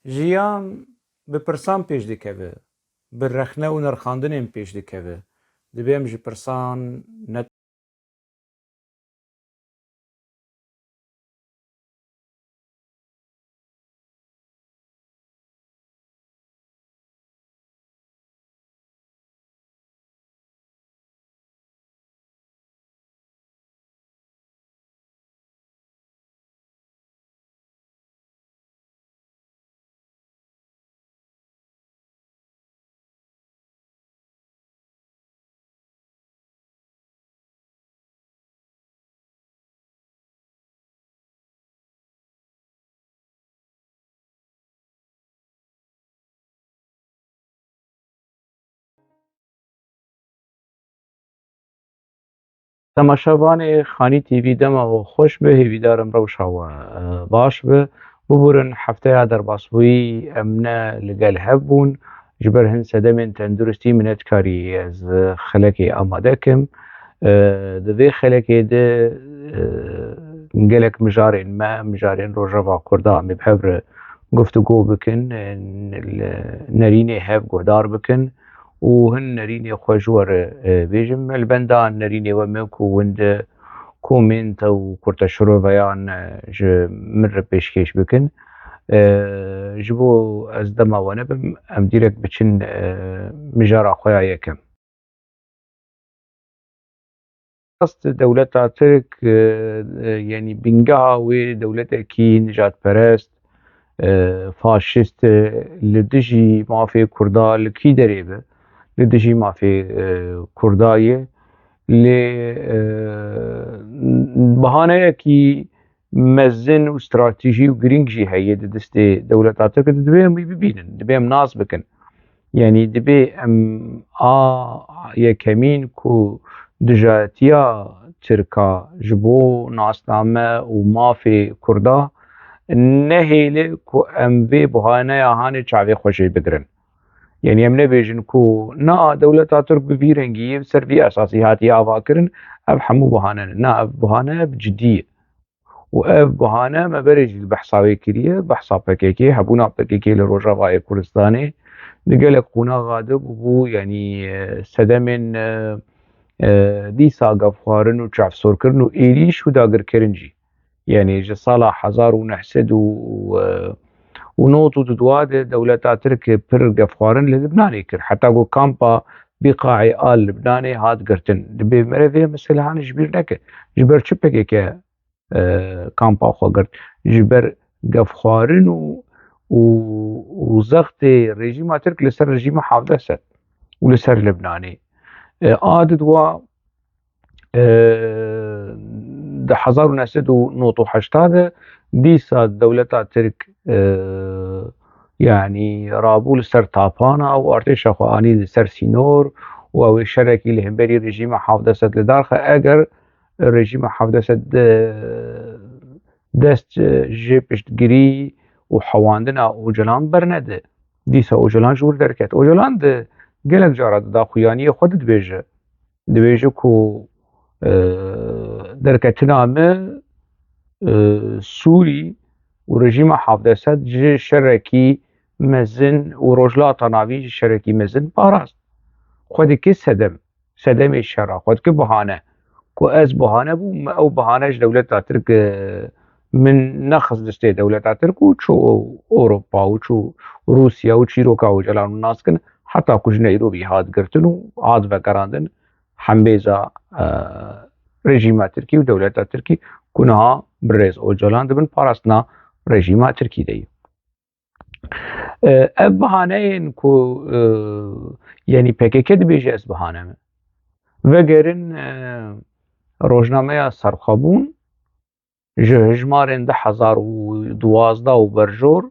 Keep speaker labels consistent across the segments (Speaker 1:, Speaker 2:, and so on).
Speaker 1: jiyan bi pirsan pêş dikeve, bi rexne û nirxandinên pêş dikeve. Divê em ji pirsan net Temaşevanê Xanî TV dema we xweş be, hêvîdarem rewşa we baş be. Bibûrin hefteya derbasbûyî em ne li gel hev bûn ji ber hin sedemên tenduristî min netkarî ez xelekê amade kim. Di vê xelekê de gelek mijarên me, mijarên Rojava Kurda em ê bi hev re guftugû bikin, nerînê hev guhdar bikin û hin nerînê xwe ji we re bêjim. Li benda nerînê we me ku hûn di komên te û kurteşiroveyan ji min re pêşkêş bikin. Ji bo ez dema we nebim, em dîrek biçin mijara xwe ya yekem. Rast dewleta Tirk yanî bîngeha wê dewletekî nijadperest, faşîst li dijî mafê Kurda li kî derê be? Li dijî mafê Kurdayê lê bihaneyekî mezin û stratejî û giring jî heye di destê dewleta Tirk divê em wî bibînin, divê em nas bikin. Yanî divê em a yekemîn ku dijatiya Tirka ji bo nasname û mafê Kurda nehêle ku em vê bihaneya hanê çavê xwe jê bigirin. Yanî em nebêjin ku na dewleta Tirk bi vî rengiyê ser vî esasî hatiye avakirin, ev hemû bihane ne. Na, ev bihane bi ciddî ye. û ev bihane me berê jî li behsa wê kiriye, behsa PKK, hebûna PKK li Rojavayê Kurdistanê di gelek qonaxa de bû yanî sedemên dîsa gevxwarin û çavsorkirin û êrîş û dagirkirin jî. Yanî ji sala 1992 de dewleta Tirk pir gevxwarin li Libnanê kir. Heta got kampa Bîqaê a Libnanê hat girtin. Divê merivê em silahanê ji bîr neke. Ji ber çi PKK kampa xwe girt? Ji ber gevxwarin û zextê rejîma Tirk li ser rejîma Hevdesed û li ser Libnanê. A didwa di 1989 de dîsa dewleta Tirk yanî rabû li ser tapana û artêşa xwe anî li ser Sînor û ew ê şerekî li hemberî rejîma Hevdesed li dar xe. Eger rejîma Hevdesed dest ji piştgirî û hewandina Ocalan bernede, dîsa Ocalan ji wir derket. Ocalan di gelek cara di daxuyaniyê xwe de dibêje. Dibêje ku derketina me Sûrî û rejîma Hevdesed ji şerekî mezin û rojhilata navî ji şerekî mezin parast. Xwe dike sedem, sedemê şera, xwe dike bihane. Ku ez bihane bûm, ew bihane ji dewleta Tirk min nexist destê dewleta Tirk û çû Ewropa û çû Rûsya û çîroka Ocalan û nas kirin. Heta ku ji Neyrobî hat girtin û hat vegerandin hembêza rejîma Tirkî û dewleta Tirkî ku niha bi rêz Ocalan dibin parastina rejîma Tirkî de ye. Ev bihaneyên ku yanî PKK dibêje ez bihane me. Vegerin rojnameya serxwebûn ji hejmarên 2012 û berjor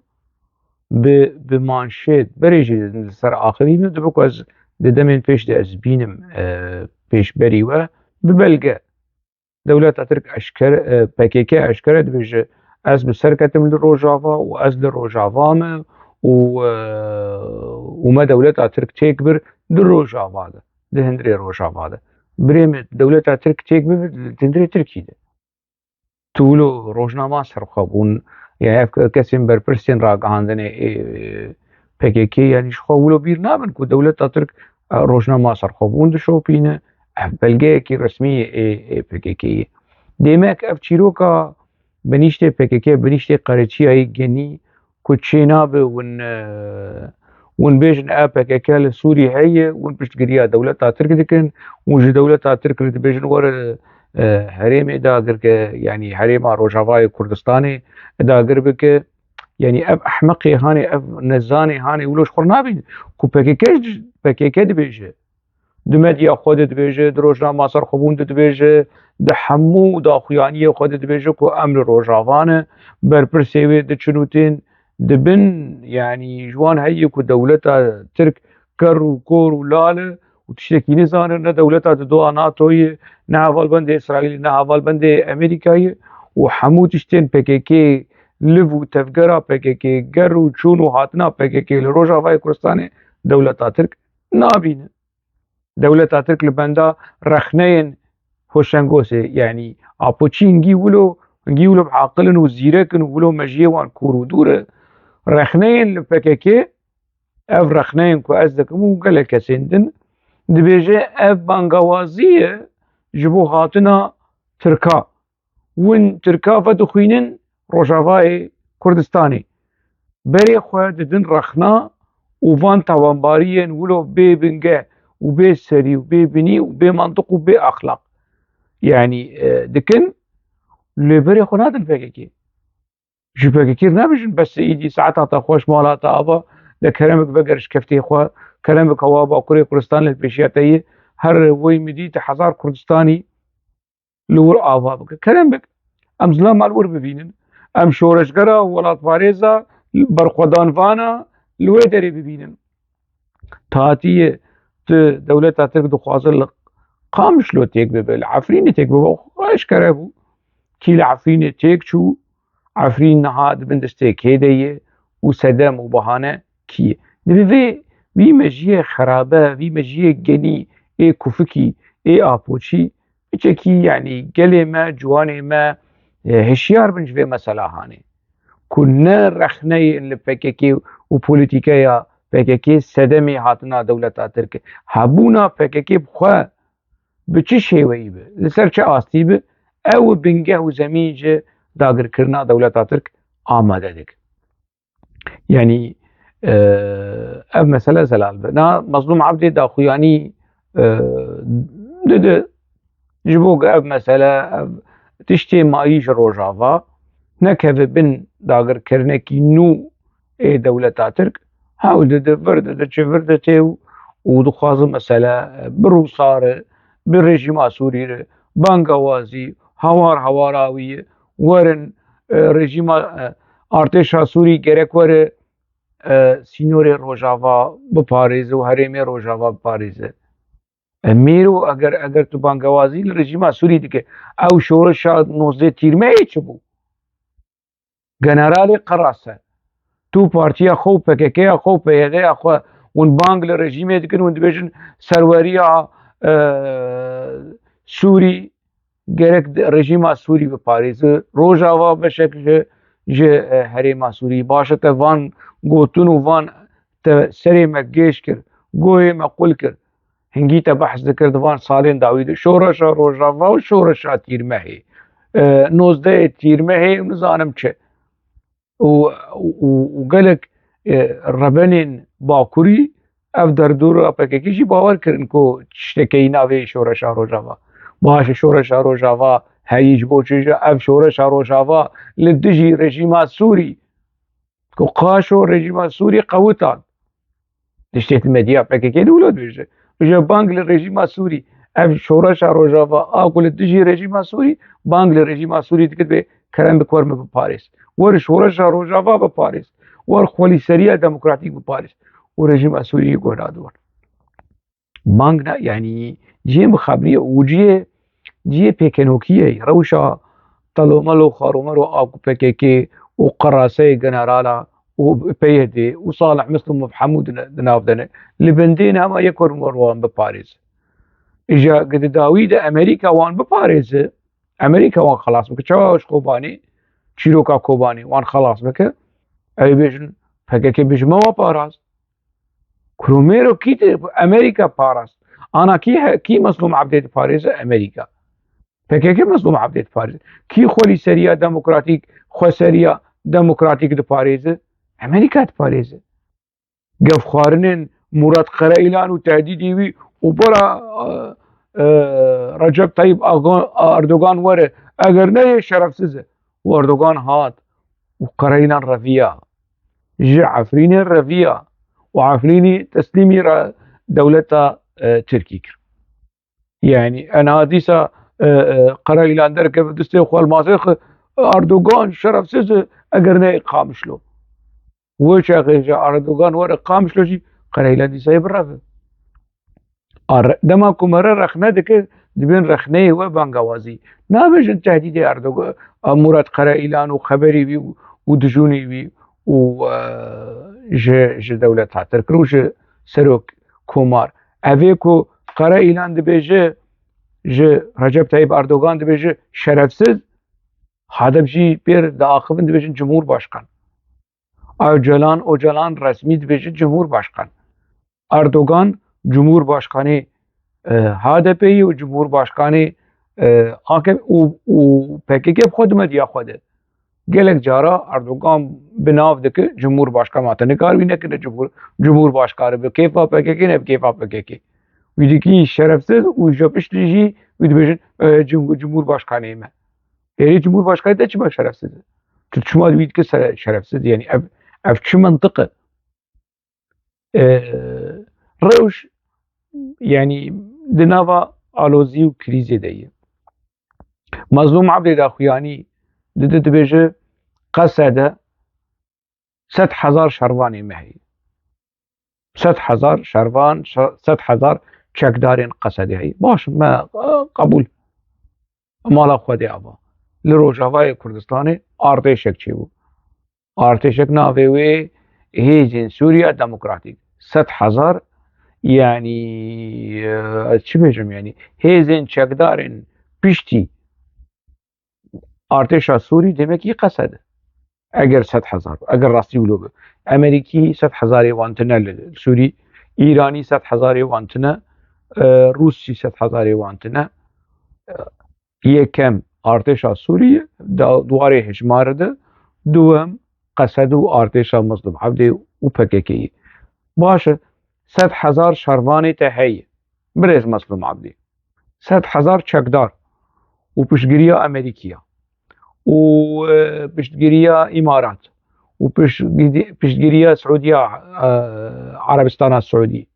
Speaker 1: bi manşêt berê jî li ser axirî min dibe ku ez di demên pêş de ez bînim pêşberî we bi belge dewleta Tirk PKK eşkere dibêje ez bi ser ketim li Rojava û ez li Rojava me û me dewleta Tirk têk bir di Rojava de, di hundirê Rojava de. Birê me dewleta Tirk têk bibir di hundirê Tirkî de. Tûlo rojnama serxwebûn يعني اف كسين برپرسين راگهاندن PKK يعني شخو ولو بير نابن كو دولة ترك روشنامه سرخوبون دشوبينه اف بلگه رسمي PKK ديماك اف چيروكا بنيشتي PKK بنيشتي قريتشي اي جني كوتشيناب ون بيجن PKK لسوري هي ون بشتقريا دولة ترك دكن ون دولة ترك بيجن ور هريم دا اگر يعني هريم روجافاي كردستاني دا اگر بك يعني اب احمقي هاني اب نزاني هاني ولوش خورنابين كو PKK دبيجه دمديا خود دبيجه دروجنا ماسر خبون دبيجه د حمو دا خویانی خود دبيجه كو امن روجافانه برپرسيوي دچنوتين دبن يعني جوان هي كو دولتا ترك كر وكور ولاله وتشتكي نزان دولتا دو ناتوي نهافال بند اسرائيل نهافال بند امريكاي وحمو تشتين PKK لف وتفقرا PKK گر وچون وهاتنا PKK لروجافاي كردستاني دولتا ترك نابين دولة ترك لبندا رخنين هوشنگوسي يعني آپوچين نجيولو بعقلن وزيركن ولو مجيوان كورو دور رخنين PKK اف رخنين كو ازدكمو قال كسندن دبيجي اف بانغوازية جبو هاتنا تركا ون تركا فدخوينن روجافاي كردستاني بري خواه ددن رخنا وفان توانباريين ولو بي بنگه وبي سري وبي بني وبي منطق وبي اخلاق يعني دكن لبري خنادن PKK جو PKK نابجن بس ايدي ساعتها تخوش مالاتا ابا لكلامك بقرش كفتي خوا كلامك هوابا كوري كردستان للبيشياتي هر وي مديت حزار كردستاني لور ابا بك كلامك ام زلام الور ببينن ام شورشگرا ولات فاريزا برخدان فانا لوي دري ببينن تاتي دولة ترك دخوازل قامش لو تيك ببل عفرين تيك ببل ايش كرابو كي العفرين تيك شو عفرين نهاد بندستيك هيديه وسدم وبهانه كي دبي في مجيه خرابه في مجيه جني اي كوفكي اي ابوشي بيجي يعني قلي ما جواني ما هشيار بنجبه مثلا هاني كنا رخني اللي PKK وبوليتيكايا PKK سدمي هاتنا دولة ترك هبونا PKK بخوا بچی شێوەیی بێ لەسەر چه ئاستی بێ ئەوە بنگە و زەمیجە داگرکردنا دەولەتا ترک ئامادە دەکە یعنی ئەv مەسەلە زەلال بێ نا مەزلوم عەبدێ داخویانی ددە ji bo ev mesele ev tiştê mayî ji rojava nekeve bin dagirkirinekî nû ê dewleta Tirk hewl dide vir dide çi vir dite û dixwazin mesele bi Rûsarê bi rejîma Sûrî re bangewazî hawar hawara wî werin rejîma artêşa Sûrî gerek were sînorê rojava biparêze û herêmê rojava biparêze mêro eger tu bangewazî li rejîma Sûrî dike ew şoreşa 19 tîrmeyê çi bû generalê qeras e tu partiya xwe û PKKya xwe û PYDya xwe hûn bang li rejîmê dikin hûn dibêjin serweriya Sûrî gerek rejîma Sûrî biparêze rojava beşek ji herêma Sûrî baş e te van gotin û van te serê me gêş kir goyê me qul kir hingî te behs dikir di van salên dawî de şoreşa rojava û şoreşa tîrmehê 19 tîrmehê nizanim çi û gelek rebenên bakurî ev derdora PKK jî bawer kirin ku tiştekeyî navê şoreşa rojava baş e şoreşa rojava heyî ji bo çi ev şoreşa rojava li dijî rejîma Sûrî ku qaşo rejîma Sûrî qewitan tiştê di medya PKK de wilo dibêje bêje bang li rejîma Sûrî ev şoreşa rojava a ku li dijî rejîma Sûrî bang li rejîma Sûrî dikir bê kerembik wer me biparêz wer şoreşa rojava biparêz wer xwelîseriya demokratîk biparêz û rejîma Sûrî guh nadibin bang ne yanî ciyê mixaberiye û ciyê pêkenokiyê rewşa telomelo xaromelo a ku PKK û qeraseyê generala û PYD û Salih Mislum û hemû di nav de ne li bendê ne hema yek werin wan biparêze îja gididawî de Amerîka wan biparêze Amerîka wan xelas bike çawa Şixobanî چیرۆکا کۆبانی وان خلاص بکە ئەوێ بێژن پەکەکە بێژمەوە پاراست کرۆمێرۆ کی ئەمریکا پاراست ئانا کی مەسلوم عەبدێت پارێزە ئەمریکا پەکەکە مەسلوم عەبدێت پارێز کی خۆلی سەریە دەموکراتیک خۆ سەریە دەموکراتیک دپارێزە ئەمریکا دپارێزە گەف خواردنên Murat Karayılan û tehdîdî wî û bora Recep Tayyip Erdogan were eger neyê şerefsiz e û Erdogan hat û Karayılan reviya ji Efrînê reviya û Efrînî teslîmî dewleta Tirkî kir. Yani ena dîsa Karayılan derkeve destê xwe li masê xwe Erdogan şerefsiz e eger neyê qamişlo. Wê çaxê ji Erdogan were qamişlo jî Karayılan dîsayê bireve. Dema ku me re rexne dike dibên rexneyê we bangewazî. Nabêjin tehdîdê Erdogan Murat Karayılan û xeberî wî û dijûnê wî û ji dewlet hatir kir û ji serok komar. Evê ku Karayılan dibêje ji Recep Tayyip Erdogan dibêje şerefsiz hadeb jî pêr diaxivin dibêjin Cumhurbaşkan. Öcalan resmî dibêje Cumhurbaşkan. Erdogan Cumhurbaşkanı HDP'yi û Cumhurbaşkanı AKP û PKK xwe dimediya xwe de. Gelek cara Erdogan bi nav dike Cumhurbaşkan hate nikar wî nekine Cumhurbaşkanı bi kêfa PKK ne bi kêfa PKK. Wî dikî şerefsiz û ji piştî jî wî dibêjin Cumhurbaşkanê me. Êrî Cumhurbaşkanı de çima şerefsiz e? Tu çima wî dike şerefsiz yani ev çi mentiq e? Rewş yani di nava alozî û krîzê de ye. Mazlûm Ebdê Daxuyanî dide dibêje Qesede 100,000 şervanê me heye. 100,000 şervan, 100,000 çekdarên Qesedê heye. Baş me qebûl. Mala Xwedê ava. Li Rojavayê Kurdistanê artêşek çêbû. Artêşek navê wê Hêzên Sûriya Demokratîk. 100,000 yani çi bêjim yani hêzên çekdarên piştî artêşa Sûrî demekî Qesed e. Eger 100,000 eger rastî wilo be. Emerîkî 100,000 wan tune li Sûrî, İranî 100,000 wan tune, Rûs jî 100,000 wan tune. Yekem artêşa Sûrî duwarê hejmarê de, duwem Qesed û artêşa Mazlûm Ebdê û PKK'yê. Baş e 100,000 şervanê te heye. Birêz Mazlûm Ebdê. 100,000 çekdar û piştgiriya Emerîkîya û piştgiriya İmarat û piştgiriya Siûdiya Erebistana Siûdî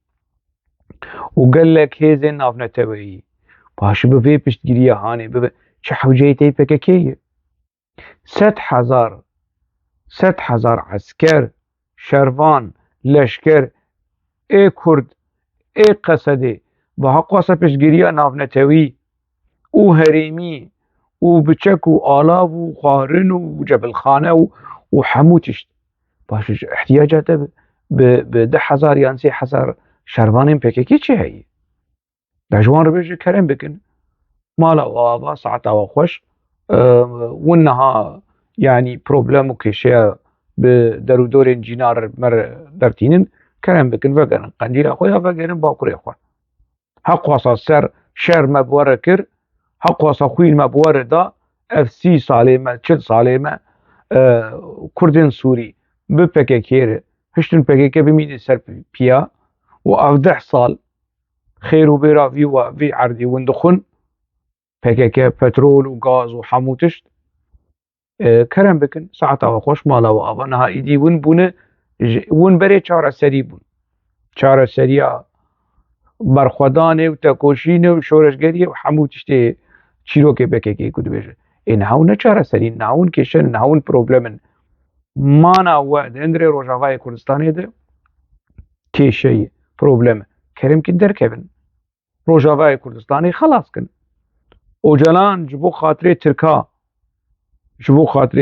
Speaker 1: û gelek hêzên navneteweyî. Başî bi vê piştgiriya hanê bibe çi hewceyê tê PKK ye? 100,000 esker, şervan, leşker ê Kurd ê Qesedê bi heqwasa piştgiriya navnetewî û herêmî û biçek û alav û xwarin û cebilxane û hemû tişt. Başî ji ihtiyaca te bi 10,000 yan 3,000 şervanên PKK çi heye? Dejwan ribêje kerem bikin. Mala we ava saeta we xweş win niha yani problem û kêşeya bi derûdorên cînar me re dertînin kerem bikin vegerin qendîla xwe ya vegerin bakurê xwe. Heqwasa şer me bi we re kir, heqwasa xwîn me bi we re da, ev 30 salê me 40 salê me Kurdên Sûrî bi PKK'yê re hiştin PKK bimîne ser piya û ev 10 sal xêr û bêra vî erdî win dixwin PKK petrol û gaz û hemû tişt kerem bikin saeta we xweş mala we ava niha êdî win bûne win berê çareserî bûn. Çareseriya berxwedanê û tekoşînê û şoreşgeriyê û hemû tiştê çîrokê PKK'yê ku dibêje. Niha hûn ne çareserîn, niha hûn kêşenin, niha hûn problemin. Mana we di hundirê Rojavayê Kurdistanê de kêşeyê, problem e. Keremkî derkevin. Rojavayê Kurdistanê xelas kin. Öcalan ji bo xatirê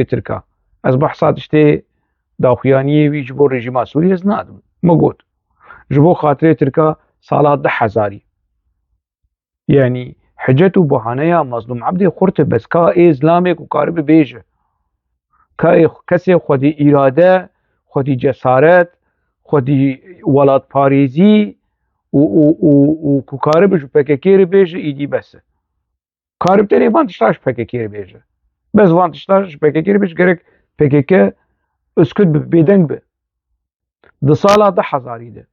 Speaker 1: Tirka. Ez behsa tiştê daxuyaniyê wî ji bo rejîma Sûrî ez nadim. Me got. Ji bo xatirê Tirka sala 10,000 yani hicet û bahaneya Mazlûm Ebdê xurt e beska ê zilamê ku karî bibêje. کسی خودی اراده، خودی جسارت، خودی ولاد پاریزی و کاری بجو پککی بیجه ایدی بسه کاری بتری وانتشتاش پککی بیجه بس وانتشتاش پککی بیجه گرک پککی اسکت بدنگ به ده سالا ده حزاری ده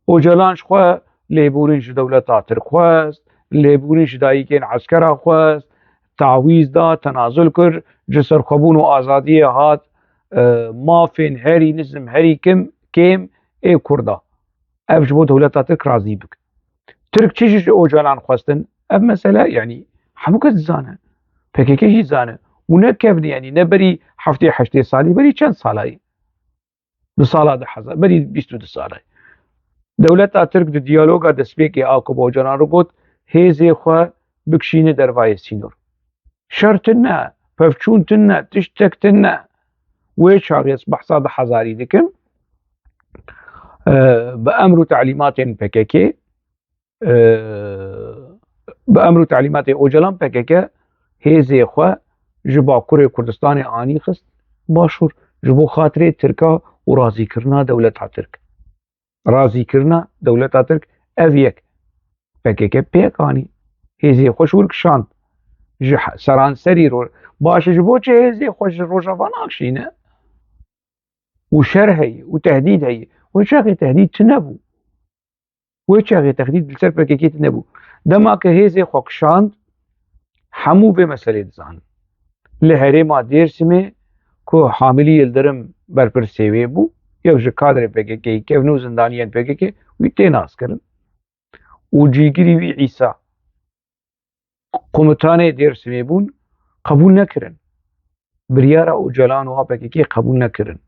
Speaker 1: اوجلانش خواه لیبورینش دولت آتر خواست لیبورینش دایی که عسکر خواست تعویز دا تنازل کر جسر خبون و آزادی هات مافین هری نزم هری کم ای کردا اف جبو دولت آتر رازی بک ترک چیش اوجلان خواستن اف مثلا يعني همو کس زانه پکیکشی زانه و نه کفنی يعني نه بری هفته 8 سالی بری چند سالایی دو سالا ده حزار بری 22 سالایی دولت ترک د دیالوگا دسپیکی آکو با جنان رو گوت هیزی خواه بکشینه در وای سینور شرط نه پفچون نه تشتک نه ویش هاگیس بحثا ده حزاری دکم بأمر و تعلیمات پککی بأمر و تعلیمات اوجلان پککی هیزی خواه جبا کره کردستان آنی خست باشور جبو خاطره ترکا و رازی کرنا دولت ترک رازی کرنا دولت ترک اف یک پککی پیکانی هیزی خوش ورک شاند سرانسری رو باشه جبو چه هیزی خوش روژافان اکشینه و شر هی و تهدید هی و چاقی تهدید تنبو و چاقی تهدید بلسر پککی تنبو دما که هیزی خوک شاند همو به مسئله دزان لهره ما دیرسمه که حاملی یلدرم برپر سیوه بو یک جه کادر پککی که ونو زندانیان پککی وی تیناس کرن و جیگری وی عیسا قومتان دیرسمه بون قبول نکرن بریارا اوجلان و پککی قبول نکرن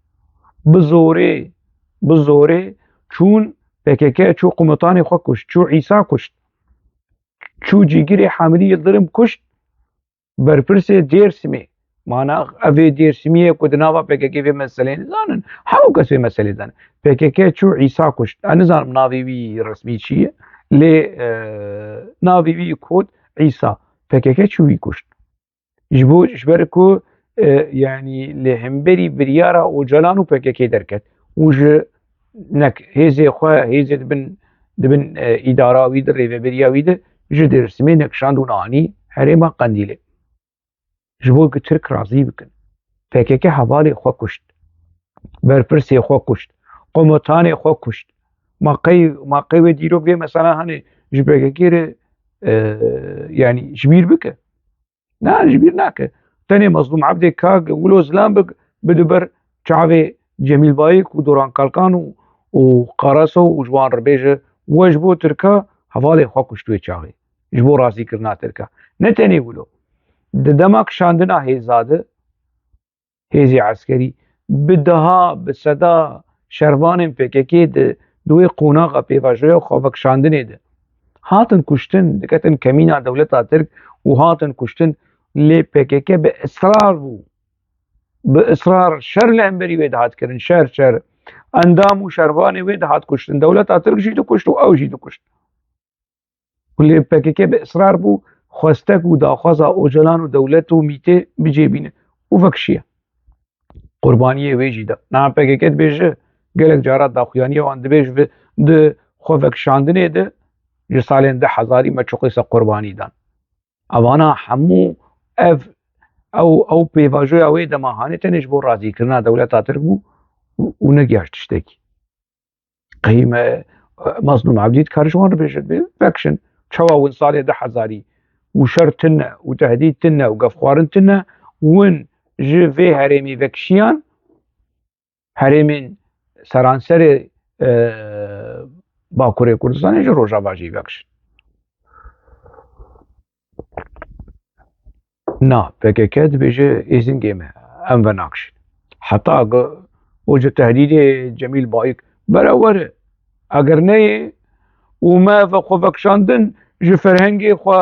Speaker 1: بزوره چون پککی چو قومتان خو کشت چو عیسا کشت چو جیگری حاملی یلدرم کشت برپرس دیرسمه مانا اوی دیرسمیه که دناوا پککی وی مسئله نزانن همو کس وی مسئله زانن پککی چو عیسا کشت نزانم ناوی وی رسمی چیه لی ناوی وی کود عیسا پککی چو وی کشت جبر که يعني لهمبري بريارا وجلانو پککی درکت وج نك هيزي خواه هيزي دبن اداراوي در ريفبرياوي در جد رسمي نكشاندو ناني هريما قنديله جبو که ترک رازی بکن پککی حوالی خواه کشت برپرسی خواه کشت قومتان خواه کشت ماقی و دیرو بی مثلا هنه جبککی ره يعني جبیر بکه نه جبیر نکه تاني مظلوم عبد كاغ ولو زلام بدبر چاوي جميل بايك ودوران كالكان وقرصو وجوان ربيجه وجبو تركا حوالي خوكشتوي چاوي جبو رازي كرنا تركا نتاني ولو دماغ شاندنا هيزاده هيزي عسكري بدها بصدا شروان پککی دوی قوناغا پیواجوی خوفک شاندنه ده هاتن کشتن دکتن کمینا دولت ترک و هاتن کشتن لی پککی به اصرار بو به اصرار شر لهمبری وید هات کرن شر اندام و شروان وید هات کشتن دولت ترک جیدو کشت و او جیدو کشت لی پککی به اصرار بو خواستک و داخوازا اوجلان و دولت و میته بجیبینه و فکشیه قربانیه ویجی دا نا پککت بیجه گلک جارات دا خویانی وان دبیج ده خوفک شاندنه ده جسالین ده حزاری مچوقیس قربانی دان اوانا همو او پیواجوی اوی دماهانه تنش بو رازی کرنا دولت آترک بو و نگیاشت تشتکی قیمه مظلوم عبدید کارشوان رو بیجد بی فکشن چوا ون سالی ده حزاری و شر تنه و تهدید تنه و گفخوارن تنه ون جوی هرمی وکشیان هرمین سرانسر باکوره کردستان جو روژا باجی وکشن نا پککت بیجه ایزن گیمه ام و ناکشن حتی اوجه تهدید جمیل بایک برابره اگر نه و ما خو وکشاندن جو فرهنگی خو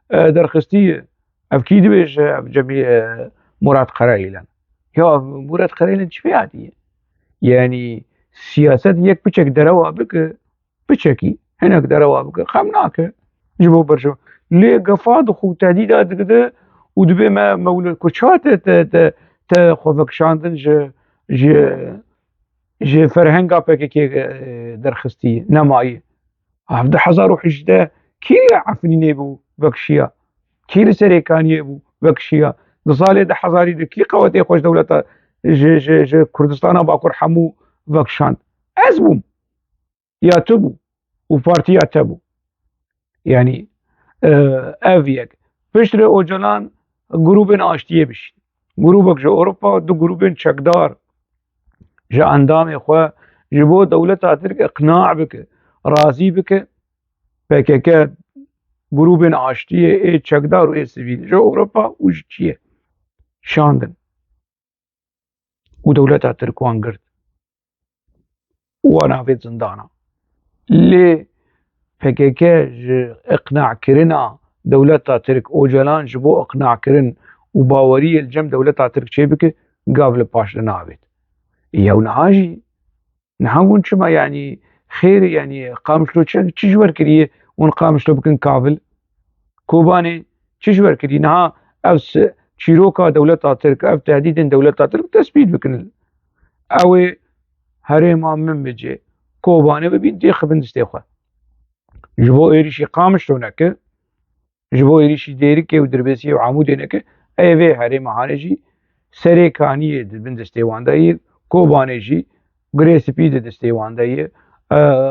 Speaker 1: درخستیه افکید بیجه اف جمی مراد قرائیلن یا مراد قرائیلن چی بیادیه يعني سياسات يك بچك دروا بك بچكي هناك دروا بك خمناك جبو برشو ليه قفاد خو تهديدات كده ودبي ما مولى الكوتشات te xwevekşandin ji ferhenga PKK derxistî nemayî. 1718 kî li Efrînê bû vekişiya? Kî li Serêkaniyê bû vekişiya? Di salê 2000 de kî qewetê Xweşdewleta ji Kurdistana Bakur hemû vekişand? Ez bûm ya tu bû û partiya te bû. Yani ev yek. Piştre Ocalan grûbên aştiyê bişîn. Grûbek ji Ewropa du grûbên çekdar ji endamê xwe ji bo dewleta Tirk iqna bike, razî bike. PKK grûbên aştiyê ê çekdar û ê sivîl ji Ewropa û ji çiyê şandin û dewleta Tirk wan girt û wan avêt zindana. Lê PKK ji iqnakirina dewleta Tirk Ocalan ji bo iqnakirin û baweriyê li cem dewleta Tirk çê bike gav li paş li navêt. Yew niha jî niha hûn çima yanî xêr yanî Qamişlo çi ji wer kiriye hûn Qamişlo bikin kavil? Kobanê çi ji wer kiriye? Niha ev çîroka dewleta Tirk, ev tehdîdên dewleta Tirk tespît bikin. Ew ê herêma min bicê, Kobanê bibîn tê xibin distê xwe. Ji bo êrişî Qamişlo neke, ji bo êrişî Dêrikê û Dirbêsiyê û Amûdê neke, ew vê herêma hanê jî Serêkaniyê dibin distê wan de yê, Kobanê jî girê spî di distê wan de yê,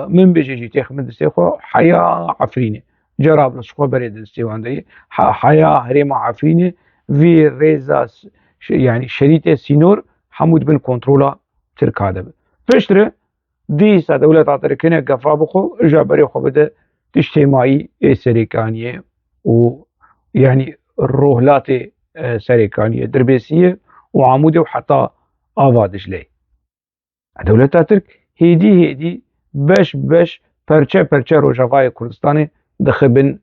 Speaker 1: min bicê jî tê xibin distê xwe heya Efrînê. Cerablus xwe berê di distê wan de yê, heya herêma Efrînê vê rêza yani şerîtê sînor hemû dibin kontrola Tirka de be. Piştre dîsa dewleta Tirk hinek gefa bixwe ja berê xwe bide tiştêmayî ê Serêkaniyê û yani rohlatê Serêkaniyê, Dirbêsiyê û Amûdê û heta ava Dicleyê. Dewleta Tirk hêdî hêdî beş beş perçe perçe Rojavayê Kurdistanê dixibin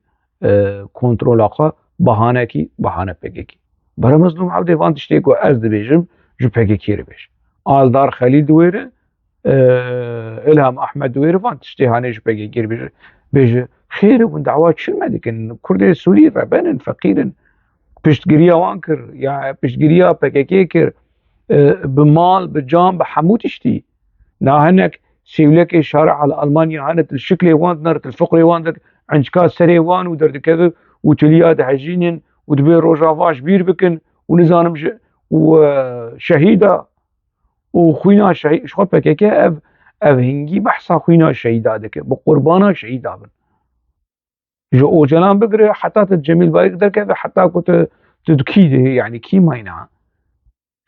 Speaker 1: kontrola xwe behanekî behane PKK. Bere Mezlûm Ebdê van tiştê ku ez dibêjim ji PKK re bêje. Aldar Xelîl diwêre, İlham Ehmed diwêre van tiştê hanê ji PKK re bêje xêr hûn dawa çi dikin? Kurdê Sûrî rebenin, feqîrin. Piştgiriya wan kir ya piştgiriya PKK kir bi mal, bi can, bi hemû tiştî. Na hinek sîvlekê şari'a li Almanya hene til şiklê wan dinar, til fiqrê wan dik, encika serê wan û derdikeve û tiliya dihejînin û divê rojava ji bîr bikin û nizanim ji û şehîda û xwîna ji xwe PKK ev hingî behsa xwîna şehîda dike, bi qurbana şehîda bin. Ji Ocalan bigire heta tu Cemîl Bayik derkeve heta ku tu kî yani kî mayna.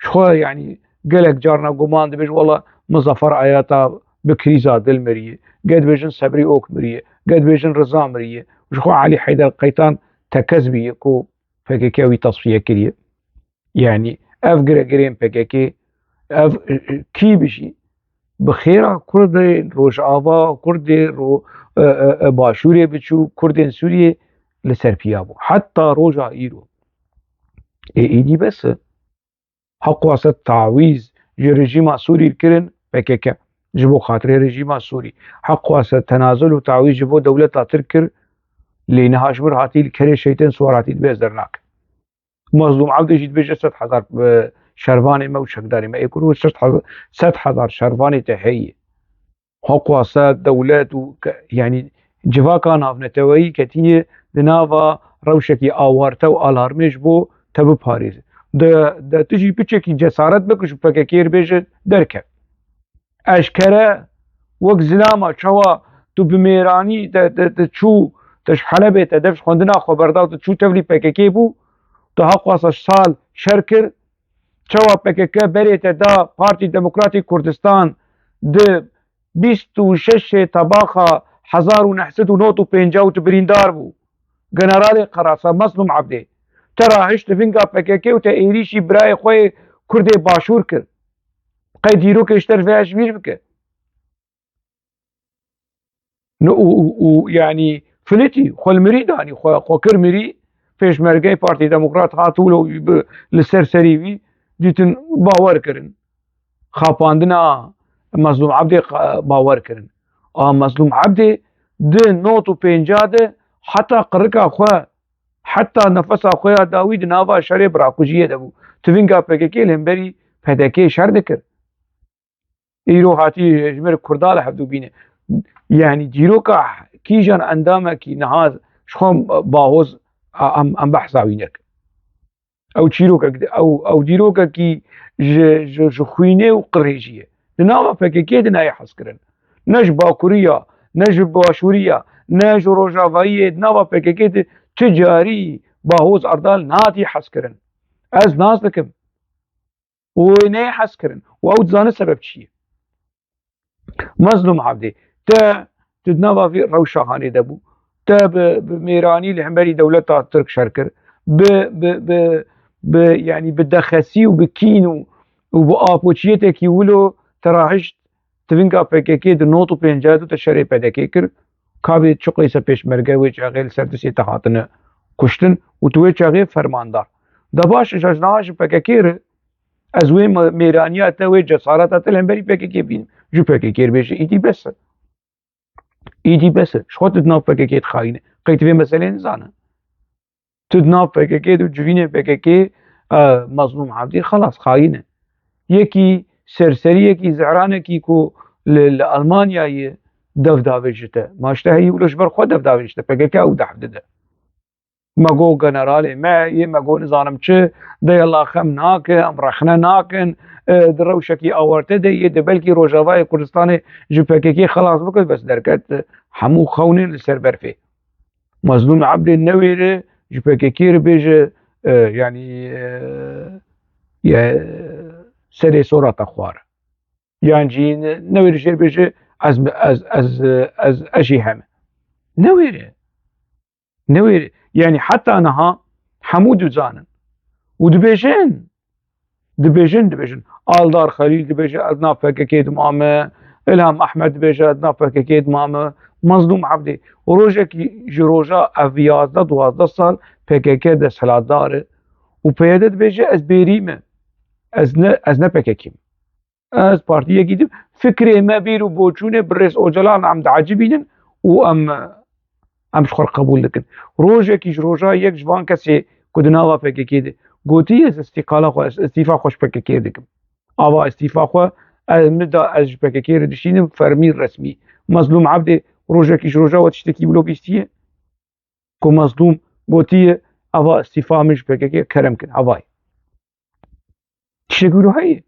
Speaker 1: Ji xwe yani gelek carna guman dibêje wela Muzaffer Ayata bi krîza dil miriye, geh dibêjin Sebrî Ok miriye, geh dibêjin Riza miriye, ji xwe Elî Heyder Qeytan tekez bûye ku PKK wî tasfiye kiriye. Yani ev girên PKK ev kî bijî bi xêra Kurdê Rojava, Kurdê Başûrê biçû, Kurdên Sûriyê li ser piya bû. Heta roja îro êdî bes e heqwa sed tawîz ji rejîma Sûrî kirin PKK ji bo xatirê rejîma Sûrî. Heqwa sed tenazul û tawîz ji bo dewleta Tirk kir lê niha ji wir hatî li kerê şeytên Swar hatî dibe ez dernake. Mezlûm Ebdê jî dibêje 100,000 şervanê me û çekdarê me ê kur 100,000 şervanê te heye. Heqwa sed dewlet û yani civaka navneteweyî ketiye di nava rewşekî awarta û alarmê ji bo te biparêze. De tu jî piçekî cesaret bike ji PKK re bêje derkev. Eşkere wek zilama çawa tu bi mêranî te çû te ji Helebê te dev ji xwendina xweberdar tu çû tevlî PKK bû, tu heqwa sed sal şer kir, çawa PKK berê te da Partî Demokratîk Kurdistan di 26 tebaxa 1950 tu birîndar bû. Generalê Qerasa Mezlûm Ebdê te rahişt li vinga PKK û te êrişî birayê xwe Kurdê Başûr kir. Qey dîrokê ji te vêya ji bîr bike. û yani filîtî xwe li mirî danî, xwe kir mirî, pêşmergeyê Partî Demokrat hatû li ser serî wî dîtin bawer kirin. Xapandina Mezlûm Ebdê bawer kirin. Mezlûm Ebdê di 950 de heta qirika xwe حتى نفسا خويا داوود ناوا شري براكوجيه دبو تفينغا بككي لهمبري فدكي شر دكر ايرو هاتي جمر كردال حدو بينه يعني جيروكا كيجان انداما كي نهاز شخم باهوز ام بحثا وينك او تشيروكا او ديروكا كي ج خوينه وقريجيه ناوا بككي دنا حسكرن نج باكوريا نج باشوريا نج روجافايي ناوا بككي تجاري باهوز اردال ناتي حسكرن از ناس دكم وينه حسكرن واو زانه سبب چیه مظلوم عبدي تا تدنافا في روشاهاني دبو تا بميراني لحمبري دولة ترك شركر ب ب ب ب يعني بالدخسي وبكين وبآبوچيته كي ولو تراهشت تفنكا PKK د نوتو پنجادو تشري پیدا كر كابي چقي سپيش مرگه وچ اغيل سردسي تهاتن كشتن وتوي چاغي فرماندار دباش ججناش PKK از وی میرانیات و جسارت الهمبری PKK بین جو PKK بيش ايدي بس شو تدنا PKK خاينه قيت في مسألة نزانه تدنا PKK دو جوينه PKK مظلوم عبدي خلاص خاينه يكي سرسري يكي زعرانه كي كو لألمانيا دف داوجته ما اشتهي ولش بر خود دف داوجته PKK او دحدده مگو جنرال ما مگو نظام چه دی الله خم ناکن ام رخنه ناکن دروشکی آورته دی بلکی روجاوای کردستان جو PKK خلاص بکن بس درکت همو خونین لسر برفه مظلوم عبد النوير جو PKK بیجه يعني سري صورة خوار يعني جي نوير شير بیجه از اشي هم نوير يعني حتى انها حمود زانن ودبيجن آلدار خليل دبيجن ادنا PKK دمامه الهام احمد دبيجن ادنا PKK دمامه مظلوم عبدي وروجك جروجا افيازدا 12 سال PKK دسهلاتدار وبيده دبيجن از بيريمه از نه PKK از بارتيه گيدم فكري ما بيرو بوچونه برس اوجلان عم عجبين ام شخور قبول لكن روجك روجا يك جوان كسي كدناوا PKK دي قوتي استقاله خو استيفا خوش PKK دكم اوا استيفا خو مدى از PKK ردشين فرمي رسمي مظلوم عبد روجك روجا وتشتكي بلو بيستيه كو مظلوم قوتي اوا استيفا مش PKK كرم كن هواي تشتكي هاي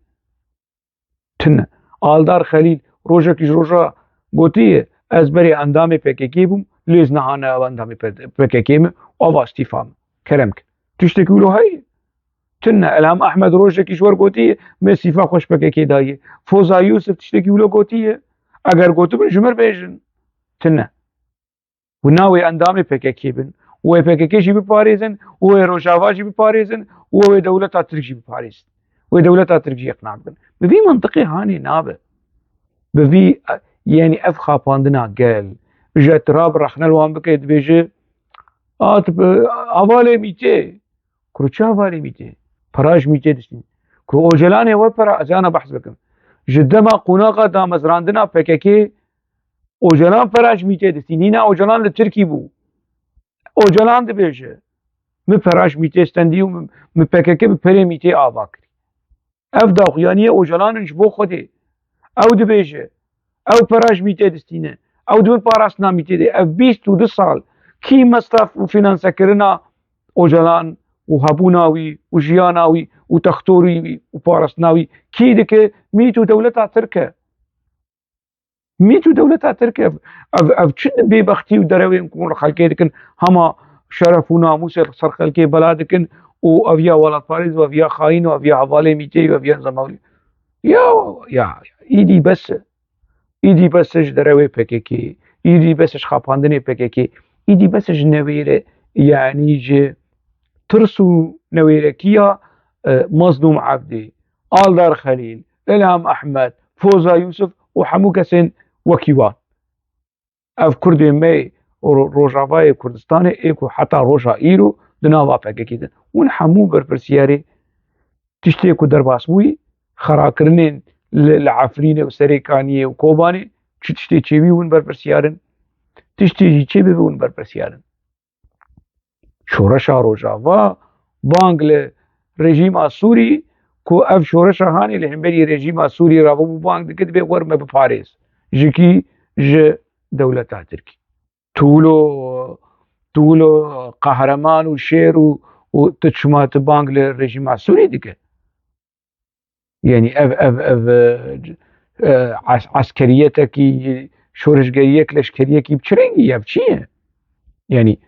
Speaker 1: تن آلدار خليل روجك روجا قوتي از بري اندام PKK بوم ليز نهانا واندامي PKK او استيفام كرمك تشتكي له هاي تنا الهام احمد روجك شور قوتي ما استيفا خوش PKK داي فوزا يوسف تشتكي له قوتي اگر قوتو بن جمر بيجن تنا وناوي اندامي PKK بن و PKK جي بپاريزن و روجاوا جي بپاريزن و دولة ترك جي بپاريزن و دولة ترك جي اقناع بن بفي منطقي هاني نابه بفي يعني اف خاپاندنا قال جات راب رخنا الوان بكيت بيجي حواله میته کرو چه حواله میته پراش میته دستین کرو اوجلانه و پرا ازانا بحث بکن جدما قوناقا دا مزراندنا PKK اوجلان پراش میته دستین نینا اوجلان لترکی بو اوجلان ده بیجه می پراش میته استندی و می PKK بپره میته آوا کری اف دا خویانی اوجلانش بو خوده او ده بیجه او پراش میته دستینه او دو پاراست نامیته ده اف 22 سال کی مصرف و فینانسه کرنا اوجلان و هبوناوی و جیاناوی و تختوری و پارستناوی کی ده که میتو دولتا ترکه اف چند بيبختي و دروي نكون خلقي دكن هما شرف و ناموس سر خلقي بلا دكن و افيا ولد فارز و افيا خاين و افيا حوالي ميتي و افيا زماولي يا ايدي بسش دروي PKK ايدي بسش خاپاندني PKK ايدي بسش نويره يعني جي ترسو نويره كيا مظلوم عبدي آلدار خليل الهام احمد فوزا يوسف و حمو كسين وكيوان اف كردي مي روجاوای كردستان ايكو حتى روجا ايرو دناوا PKK دن ون حمو برپرسياري تشتيكو درباسبوي خراكرنين لعفرينه و سريكانيه و كوباني تشتي چيوي ون برپرسيارن تشتي چي بي ون برپرسيارن شورشا روجاوا بانگ لرژیم سوری کو اف شورشا هانی لهمبری رژیم سوری رابو بانگ دکت به ورمه بپاريز جکی ج دولتا ترکی طولو قهرمان وشير وتشمات بانج للرجيم السوري ديك يعني عسكريتك شورشگريك لشكريك بچرنگي يا بچيه يعني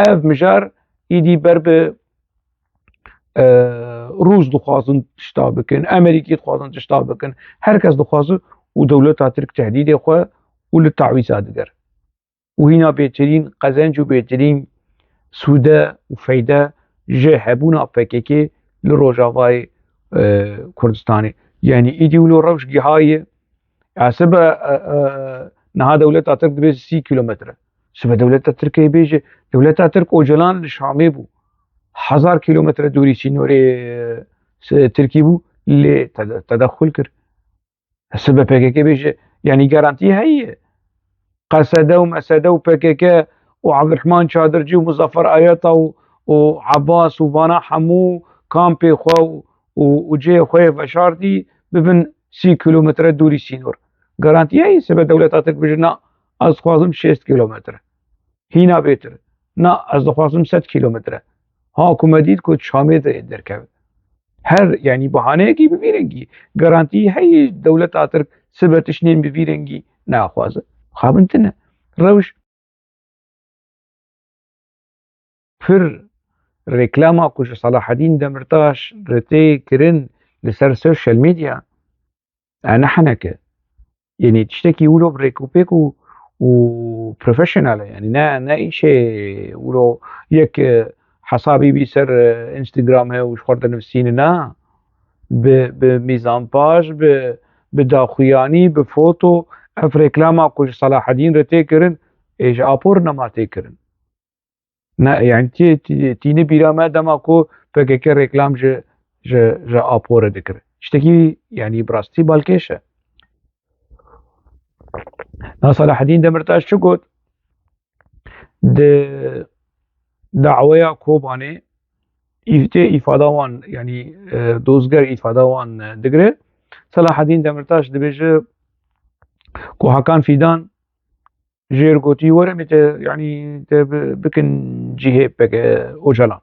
Speaker 1: مجار ايدي برب روس دخوازن تشتا بكن امريكي دخوازن تشتا بكن هركز دخوازن ودولتا ترك تهديد خو وللتعويضات دقر وهنا بهترين قزنج وبهترين سوده وفايده جهبونا PKK لروجافاي كردستاني يعني ايديولو روش جهاي حسب نها دولة ترك بيج 30 كيلومتر سبا دولة تركيا بيج دولة ترك اوجلان لشامي بو 1000 كيلومتر دوري سينوري تركي بو اللي تدخل كر سبا PKK بيج يعني جارانتي هي قسده ومسده وPKK وعبد الرحمن شادرجي ومظفر آياتا وعباس وفانا حمو كامبي خو وجي خوي فشاردي ببن 30 كيلومتر دوري سينور جارانتي هي سبب دولة تاتك بجنا از خوازم 6 كيلومتر هنا بيتر نا از خوازم 7 كيلومتر ها كومديد كو شامي دركب هر يعني بهانه کی ببیرنگی جارانتي هي دولة تاتك سبب تشنين ببيرنگي نا خوازه خابنتنا روش فر ريكلاما كوش صلاح الدين دمرتاش رتي كرن لسر سوشيال ميديا انا حنك يعني تشتكي ولو بريكوبيك وبروفيشنال يعني نا اي شيء ولو يك حسابي بيسر انستغرام هي وش خرد نفسين نا بميزان باج بداخياني بفوتو اف ريكلاما كوش صلاح الدين رتي كرن ايش ابور نما تكرن يعني تيني بيرا ما دماكو PKK ريكلام ج ابور دكر اشتكي يعني براستي بالكيشه صلاح الدين دمرتاش شو قلت دعوة كوباني إفادة وان يعني دوزگر إفادة وان دقره صلاح الدين دمرتاش دبيجه كو حكان فيدان جير قوتي ورا مت يعني بكن جهه بك اوجلان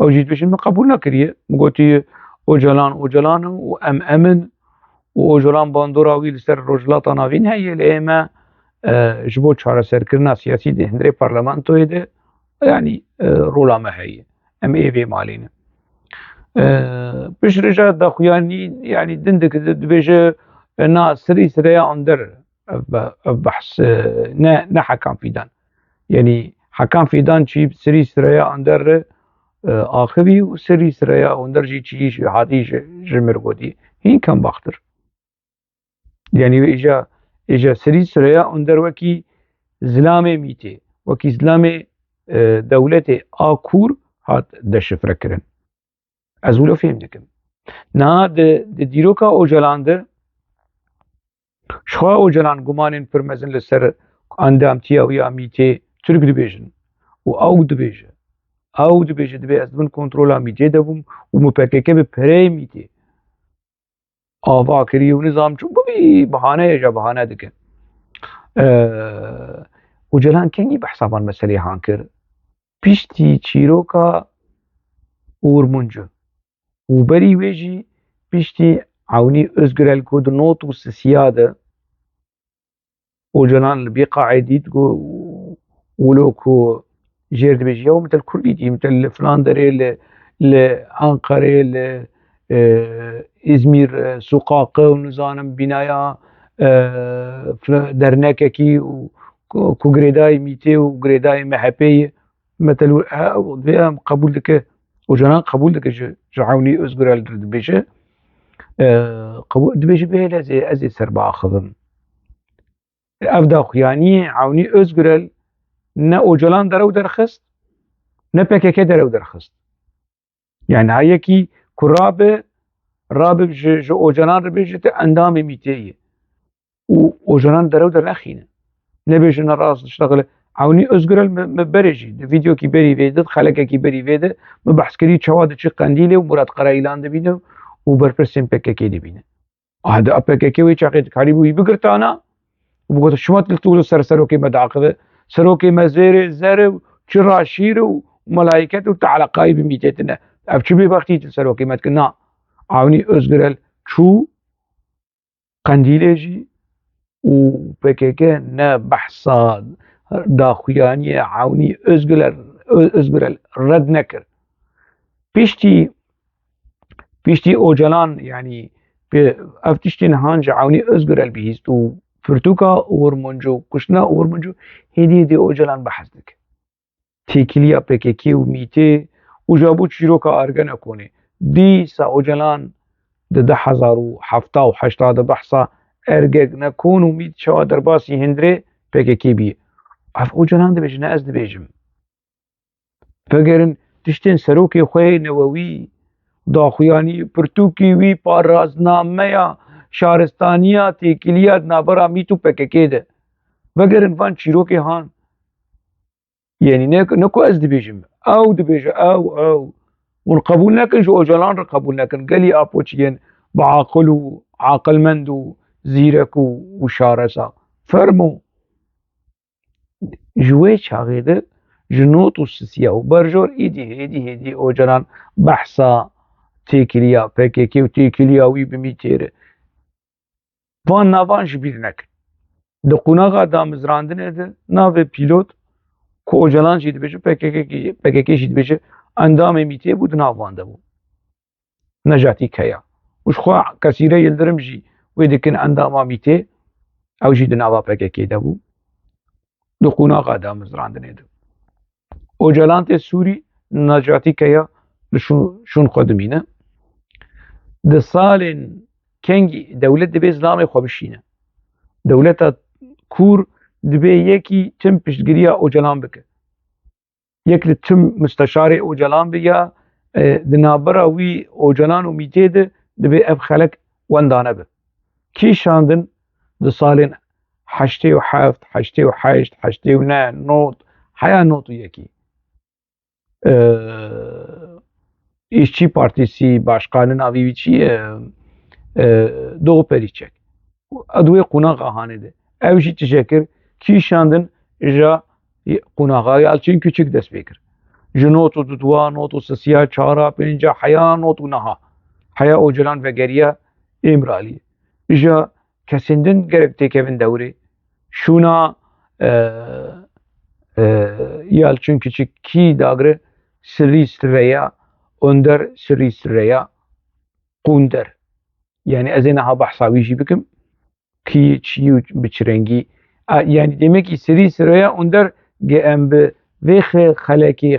Speaker 1: او جيت باش قبول نكريه قوتي اوجلان وامن واوجلان باندوراوي لسر رجلات نافين هي الاما جبو چاره سركرنا سياسي ده هندري برلمانتو ده يعني رولا ما هي ام اي في مالين باش رجع داخياني يعني دندك دبيجه ناس سريا اندر بحث نا حكام فيدان يعني حكام فيدان شي سري سريا اندر آخری و سری سریا اندر جی چیش هادی جمرگودی این کم باختر يعني إجا سري سريا اندر وكي زلامي ميتي وكي زلامي دولتي آكور هات دشفره کرن از ولو فهم دکم نا د دیروکا اوجلانده شخوا اوجلان گمانین پرمزن لسر اندام تیا و یا میته ترک دبیجن و او دبیجه دبی از من کنترولا میته دبوم و مپککه به پره میته آوا کری و نظام چون ببی بهانه یا بهانه دکن اوجلان کنی بحثابان مسئله هانکر پیشتی چیروکا اورمونجو و بری ویجی پیشتی عونی özgürel kod نوت و سيادة وجلان بقاعدة ولوكو جيرد بيجي مثل الكردي مثل فلاندري لأنقرة إزمير سقاقة ونزانم بنايا درنككي وكوغريداي ميتي وغريداي محبي مثل قبول دك وجلان قبول دك جعوني özgürel بيجي قبول دبيجي بهلا زي سربا خضم افدا خياني عوني özgürel نه اوجلان درو درخست نه PKK درو درخست يعني هاي كي كراب راب جو اوجلان ربيجت اندام ميتيه و اوجلان درو در نخينه نبيجنا راس تشتغل عونی ئۆزگرل مبەرێژی ڤیددیۆکی بەری وێدت خەلەکێکی بەری وێدە مە بەحسکردی چاوا دچی قەندیلێ و مراد قەرەیلان دەبینە و بەرپرسێن پێکەکێ دەبینە ئادا ئەپەکەکەوەی چاقێت کاری بووی بگرتانە بگوتە شما تلتول سەرۆکەی مەداقدە سەرۆکەی مەزێرێ زەرە و چ ڕاشیرە و مەلایکەت و تەعلەقای بمیتێتنە ئەف چ بێبەختی سەرۆکەی مەتکردنا عونی ئۆزگرل چوو قەندیلێژی و پێکەکە نە بەحسا داخویانیە عونی ئۆزگرل ڕەت نەکرد پشتی ئۆجەلان ینی ئەف تشتێن هانج عونی ئۆزگرل بیست و فرتوکا ئۆرمۆنج و کوشتنا ئۆرمۆنج و هێدێ ئۆجەلان بەحەز دەکرد تێکیلیا پێکەکێ و میتێ وژا بوو چیرۆکە ئارگە نەکۆنێ دیسا ئۆجەلان دە 1970 دە بەحسا ئەرگەک نەکۆن و میت چاوا دەرباسی هێندرێ پێکەکێ بیە ئەف ئۆجەلان دەبێژن ئەس دەبێژم فەگەرن تشتێن سەرۆکێ خوێ نەوەوی داخویانی پرتوکی وی پارازنامەیە شارستانیە تێکیلیات نابەرا میت و پێکەکێدە بەگەرن وان چیرۆکێ هان یعنی نەکو ئەس دەبێژم ئەو دەبێژە ئەو ون قبول نەکەن ئۆجەلان ڕ قبول نەکەن گەلی ئاپۆچیەن بە عاقل و عاقلمەند و زیرەک و شارەسا فەرموو ژوێ چاغێدە ژنۆت و سسیە و بەرژۆر ئیدی هێدی ئۆجەلان بەحسا تێکیلیا پێکێکی و تێکیلیاوی بمیتێرە وان ناوان ji bîr nekin di qunaxa damizrandinê de navê pîlot ku ôcelan jî dibêje PKK jî dibêje endamê mîtê bû di nav wan de bû Necatî Keya û ji xwe Kesîre Yildirim jî wê dikin endama mîtê ew jî di nava PKK de bû di qunaxa damizrandinê de ôcelan tê Sûrî Necatî Keya li şûn xwe dimîne di salên kengî dewlet dibe zilamê xwe bişîne dewleta Kûr dibe yekî tim piştgiriya ôcelan bike yek li tim müsteşarê ôcelan be ya di navbera wî ôcelan û mîtê de dibe ev xelek wenda nebe kîşandin di salên 87 88 89 not heya not û yekî İşçi Partisi Başkanı navî wî çi ye Doğu Perinçek ew wê qunaxa hanê de ew jî tije kir kîşandin ja qunaxa Yalçın Küçük dest pê kir ji not û dudwa not û sisiya çara pênca heya not û niha heya ôcelan vegeriya Êmiraliyê ja kesên din gerek têkevin dewrê şûna Yalçın Küçük kî dagire Sirrî Sirreya Önder Sirrî Sirreya Qunder yani ez ê niha behsa wî jî bikim kî çî û bi çi rengî yani demek ki Sirrî Sirreya Önder em bi vê xelekê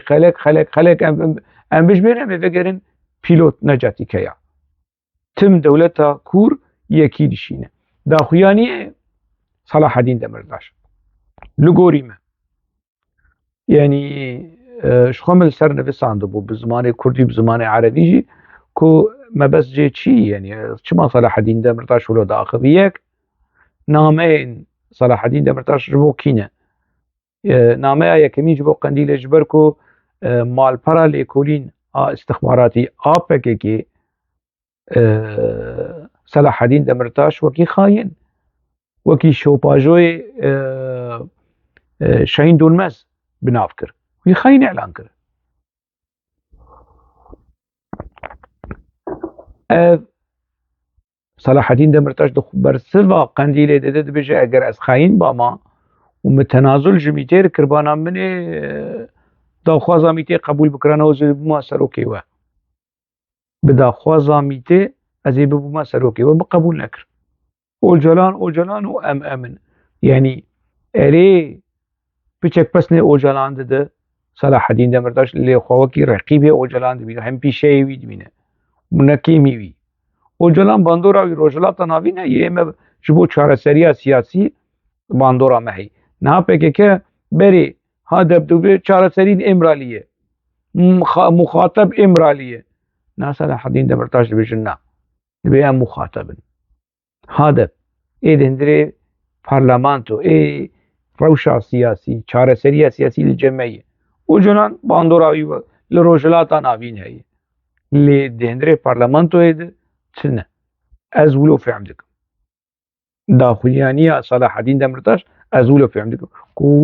Speaker 1: xelek em bijbêne vê vegerin pîlot Necatî Keya tim dewleta Kûr yekî dişîne daxuyaniyê Salaheddîn Demirtaş li gorî me yani ji xwe min li ser nivîsandibû bi zimanê Kurdî bi zimanê Erebî jî ku me bes cê çi yani çima Salaheddîn Demirtaş wilo diaxive yek nameyên Salaheddîn Demirtaş ji bo kî ne nameya yekemîn ji bo Qendîlê ji ber ku malpera lêkolîn a istixbaratî a PKK Salaheddîn Demirtaş wekî xayin wekî şopajoyê Şehîn Donmez bi nav kir wî xayin elan kir ev Salaheddîn Demirtaş bersirva Qendîlê de dibêje eger ez xayin bama û min tenazul ji mîtê kirbana min ê daxwaza mîtê qebûl bikirin ez ê bibûma serokê we bi daxwaza mîtê ez ê bibûma serokê we min qebûl nekir ôcelan û em in yani erê piçek pesnê ôcelan dide Salaheddîn Demirtaş lê xwe wekî reqîbê ôcelan dibîne hempîşeyê wî dibîne nekêmî wî ôcelan bandora wî rojhilata navî neyê ême ji bo çareseriya siyasî bandora me heye niha PKK berê ha debdûbê çareserîn Êmiraliyê muxateb Êmiraliyê niha Salaheddîn Demirtaş dibêjin na dibe em muxatebin ha deb ê di hindirê parlamento ê روشا سياسي چارەسەریە سیاسی لە جەمەیە و جۆنان باندۆراوی لە ڕۆژهەڵاتان ناوین هەیە لێ دێنرێ پەرلەمانتۆیە چنە ئەز ولۆ فێم دکم داخولیانیە سەلاحەدین دەمرتاش ئەز ولۆ فێم دکم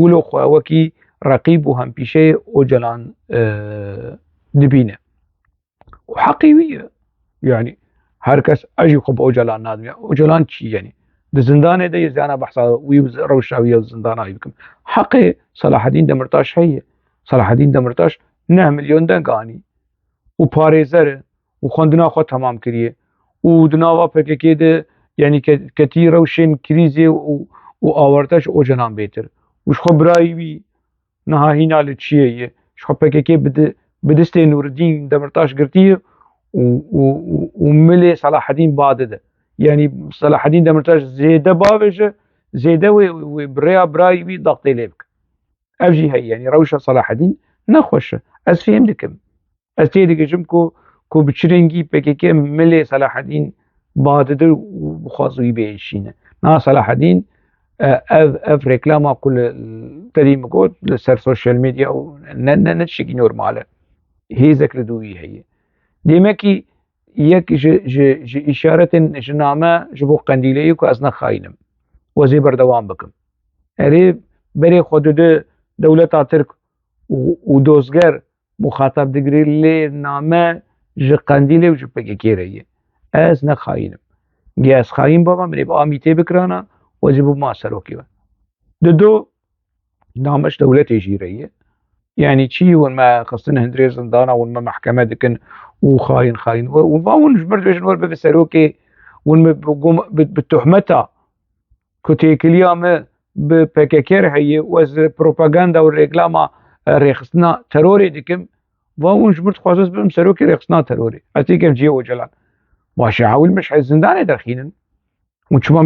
Speaker 1: ولۆ خواوەکی ڕەقیب و هەمپیشەیە ئۆجەلان دبینە و حەقیویە یعنی هەرکەس ئەژی خۆ بە ئۆجەلان نادمێ ئۆجەلان چی یعنی di zindanê de ziyana behsa wî rewşa wî zindanayî bikim heqê Selahedîn Demirtaş heye Selahedîn Demirtaş 9 milyon deng anî û parêzer e û xwendina xwe temam kiriye û di nava PKK de yanî ketî rewşên krîzê û awarte ji ocelan bêtir û ji xwe birayî wî niha hîna li çiyê ye ji xwe PKK bi destê Nûreddîn Demirtaş girtiye û milê Selahedîn ba dide yani Selahedîn Demirtaş zêde bavêje zêde wê birêya birayî wî daqtê lê bike ev jî heye yani rewşa Selahedîn nexweş e ez fêm dikim ez tê dikijim ku bi çi rengî PKK milê Selahedîn ba dide û bixwaze wî bêhişîne niha Selahedîn ev reklama ku terî min got li ser sosyal medya û ne tişekî normal e hêzek li dû wî heye demekî yek ji îşaretên ji name ji bo qendîleyê ku ez nexayînim wezê berdewam bikim erê berê xwe dide dewleta Tirk û dozger muxatab digire lê name ji qendîlê û ji PKK re ye ez nexayînim gê ez xayîn baba mirêv a mîtê bikirana wezê bûma serokê we di do name ji dewletê jî re ye yani çi hûn me xistin hindirê zindana hûn me mehkeme dikin û xayîn û hûn ji ber dibêjin werbibe serokê hûn bi tuhmeta ku têkiliya me bi PKK re heye û ez propaganda û reklama rêxistina terorê dikim va hûn ji ber dixwaze ez bibim serokê rêxistina terorê ez tê dikim ciyê ocalan başê hewil miş ez zindanê derxînin û çima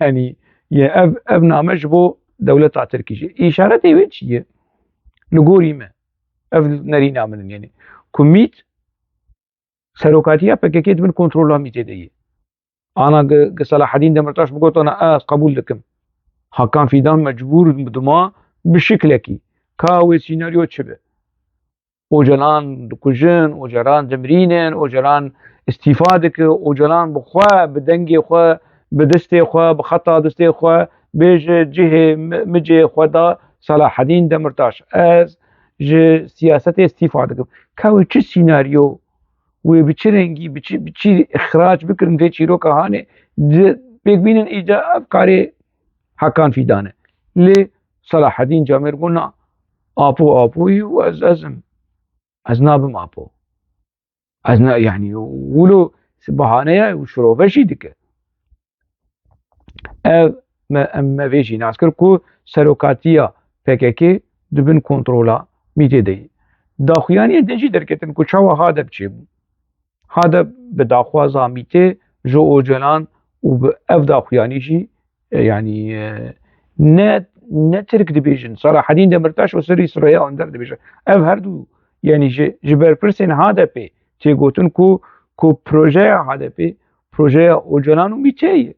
Speaker 1: yani ev name ji bo dewleta Tirkî jî îşaretê wê çi ye li gorî me ev nerîna min in yani ku mît serokatiya PKK dibin kontrola mîtê de ye ana Selahedîn Demirtaş bigotana ez qebûl dikim Hakan Fîdan mecbûr dima bi şiklekî ka wê sînaryo çi be ocalan dikujin ocalan dimrînin ocalan îstîfa dike ocalan bi xwe bi dengê xwe bi destê xwe bi xeta destê xwe bêje cihê micê xwe da Selahedîn Demirtaş ez ji siyasetê îstîfa dikim ka wê çi sînaryo wê bi çi rengî bi çi ixrac bikirin vê çîroka hanê pêkbînin îca ev karê Hakan Fîdan e lê Selahedîn Camêr got apo apoyî û ez im ez nabim apo ez yani wilo bihaneya û şirove jî dike ev me vê jî nas kir ku serokatiya PKK dibin kontrola mîtê de ye daxuyaniyên din jî derketin ku çawa Hadep çêbû Hadep bi daxwaza mîtê ji ocalan û bi ev daxuyanî jî yani ne Tirk dibêjin Selahedîn Demirtaş û serî Siraya Önder dibêje ev herdû yani ji berpirsên Hadepê têgotin ku projeya Hadepê projeya ocalan û mîtê ye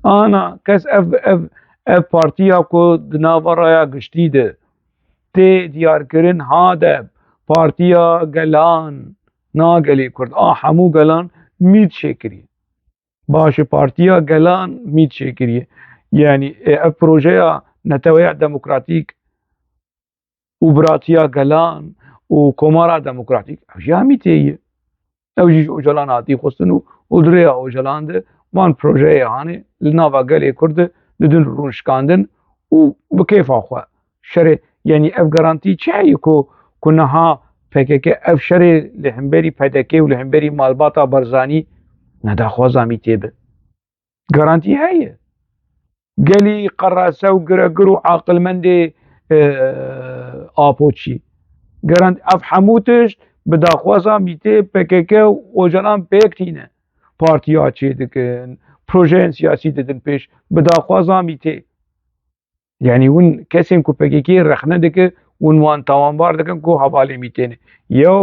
Speaker 1: ana kes ev partiya ku di nava raya giştî de tê diyarkirin Hadep partiya gelan na gelê Kurd a hemû gelan mît çêkiriye baş partiya gelan mît çêkiriye yani ev projeya Neteweya Demokratîk û biratiya gelan û Komara Demokratîk ev jî mîtê ye ew jî ji ocalan hatî xwestin û dirêya ocalan de van projeyê hanê li nava gelê Kurd de didin rûnişkandin û bi kêfa xwe şerê yani ev garantî çi heye ku niha PKK ev şerê li hemberî PDK û li hemberî malbata Barzanî nedaxwaza mîtê be garantî heye gelî qerase û giregir û aqilmendê apo çî garantî ev hemû tişt bi daxwaza mîtê PKK û ocalan pêk tîne partiya çê dikin projeyên siyasî didin pêş bi daxwaza mîtê yani hûn kesên ku PKKyê rexne dike hûn wan tawanbar dikin ku hevalê mîtê ne yew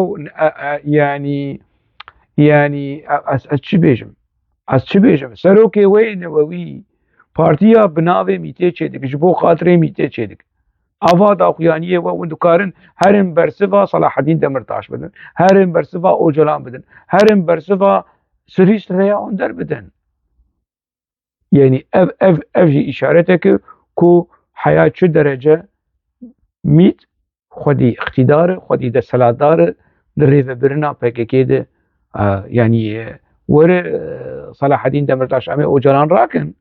Speaker 1: yani ez çi bêjim serokê wê newewî partîya bi navê mîtê çêdik ji bo xatirê mîtê çêdik. Ava daxuyaniyê we hûn dikarin herên bersiva Selahedîn Demirtaş bidin, herên bersiva Ocalan bidin, herên bersiva Sirî Süreyya Önder bidin. Yani ev jî îşareteke ku heya çi derece mît xwedî iqtîdar e, xwedî desthilatdar e di rêvebirina PKK'yê de yani were Selahedîn Demirtaş em ê Ocalan rakin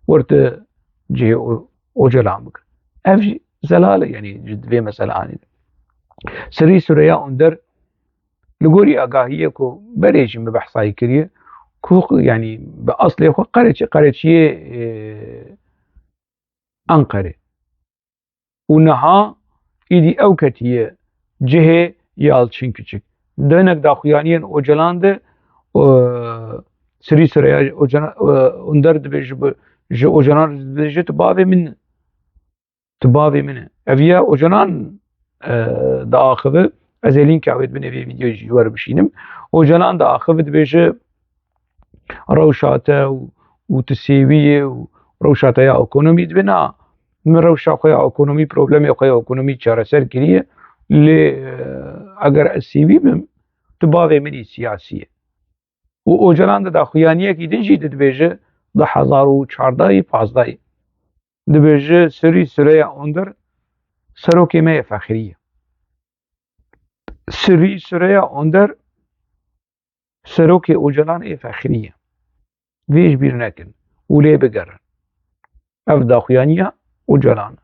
Speaker 1: wir tu cihê Ocalan bikir. Ev jî zelal e yani ji divê meselanê de. Sirî Süreyya Önder li gorî agahiyê ku berê jî me behsayî kiriye ku yani bi aslê xwe qereçiyê Enqerê û niha êdî ew ketiye cihê Yalçın Küçük. Denek daxuyaniyên Ocalan de Sirî Süreyya Önder dibê ji Ocalan dibêje tu bavê min e. Tu bavê min e. Ev ya Ocalan diaxive ez ê lînka wê dibîne vê vîdyoyê jî werbişînim. Ocalan diaxive dibêje rewşa te û tu sêwiyê û rewşa te ya ekonomî dibe na min rewşa xwe ya ekonomî problemê xwe ya ekonomî çareser kiriye lê eger ez sêwî bim tu bavê minî siyasî ye. û Ocalan di daxuyaniyekî din jî dibêje di 2014 dibêje Sirî Süreyya Önder serokê me yê fexîrî ye. Sirî Süreyya Önder serokê Ocalan ê fexîrî ye. Vê ji bîr nekin û lê bigerin. Ev daxuyaniya Ocalan e.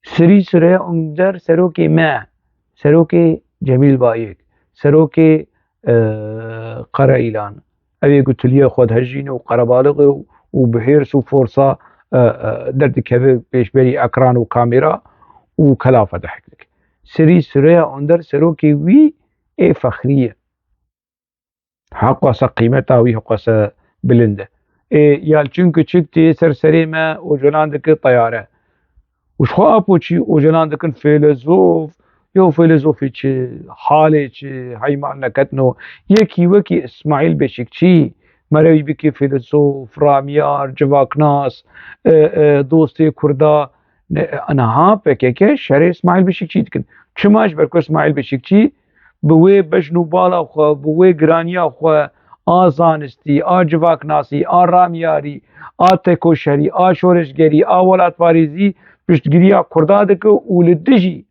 Speaker 1: Sirî Süreyya Önder serokê me, serokê Cemîl Bayêk, serokê Qereîlan ev ê gotiliya xwedhejîn û qerebalixê û bi hêrs û forsa derdikeve pêşberî ekran û kamera û kelafe dihek dike. Sirî Süreyya Önder serokê wî ê fexîrî ye. Heqwasa qîmeta wî heqwasa bilind e. Yalçın Küçük tê ser serê me Ocalan dike teyare. û ji xwe apoçî Ocalan dikin fêlezof yo fêlezofê çi, halê çi, heyman neketino. Yekî wekî İsmaîl Beşikçî merewî bike fêlezof, ramyar, civaknas, dostê Kurda niha PKK şerê İsmaîl Beşikçî dikin. Çima ji ber ku İsmaîl Beşikçî bi wê bejn û bala xwe, bi wê giraniya xwe a zanistî, a civaknasî, a ramyarî, a tekoşerî, a şoreşgerî, a welatparêzî piştgiriya Kurda dike û li dijî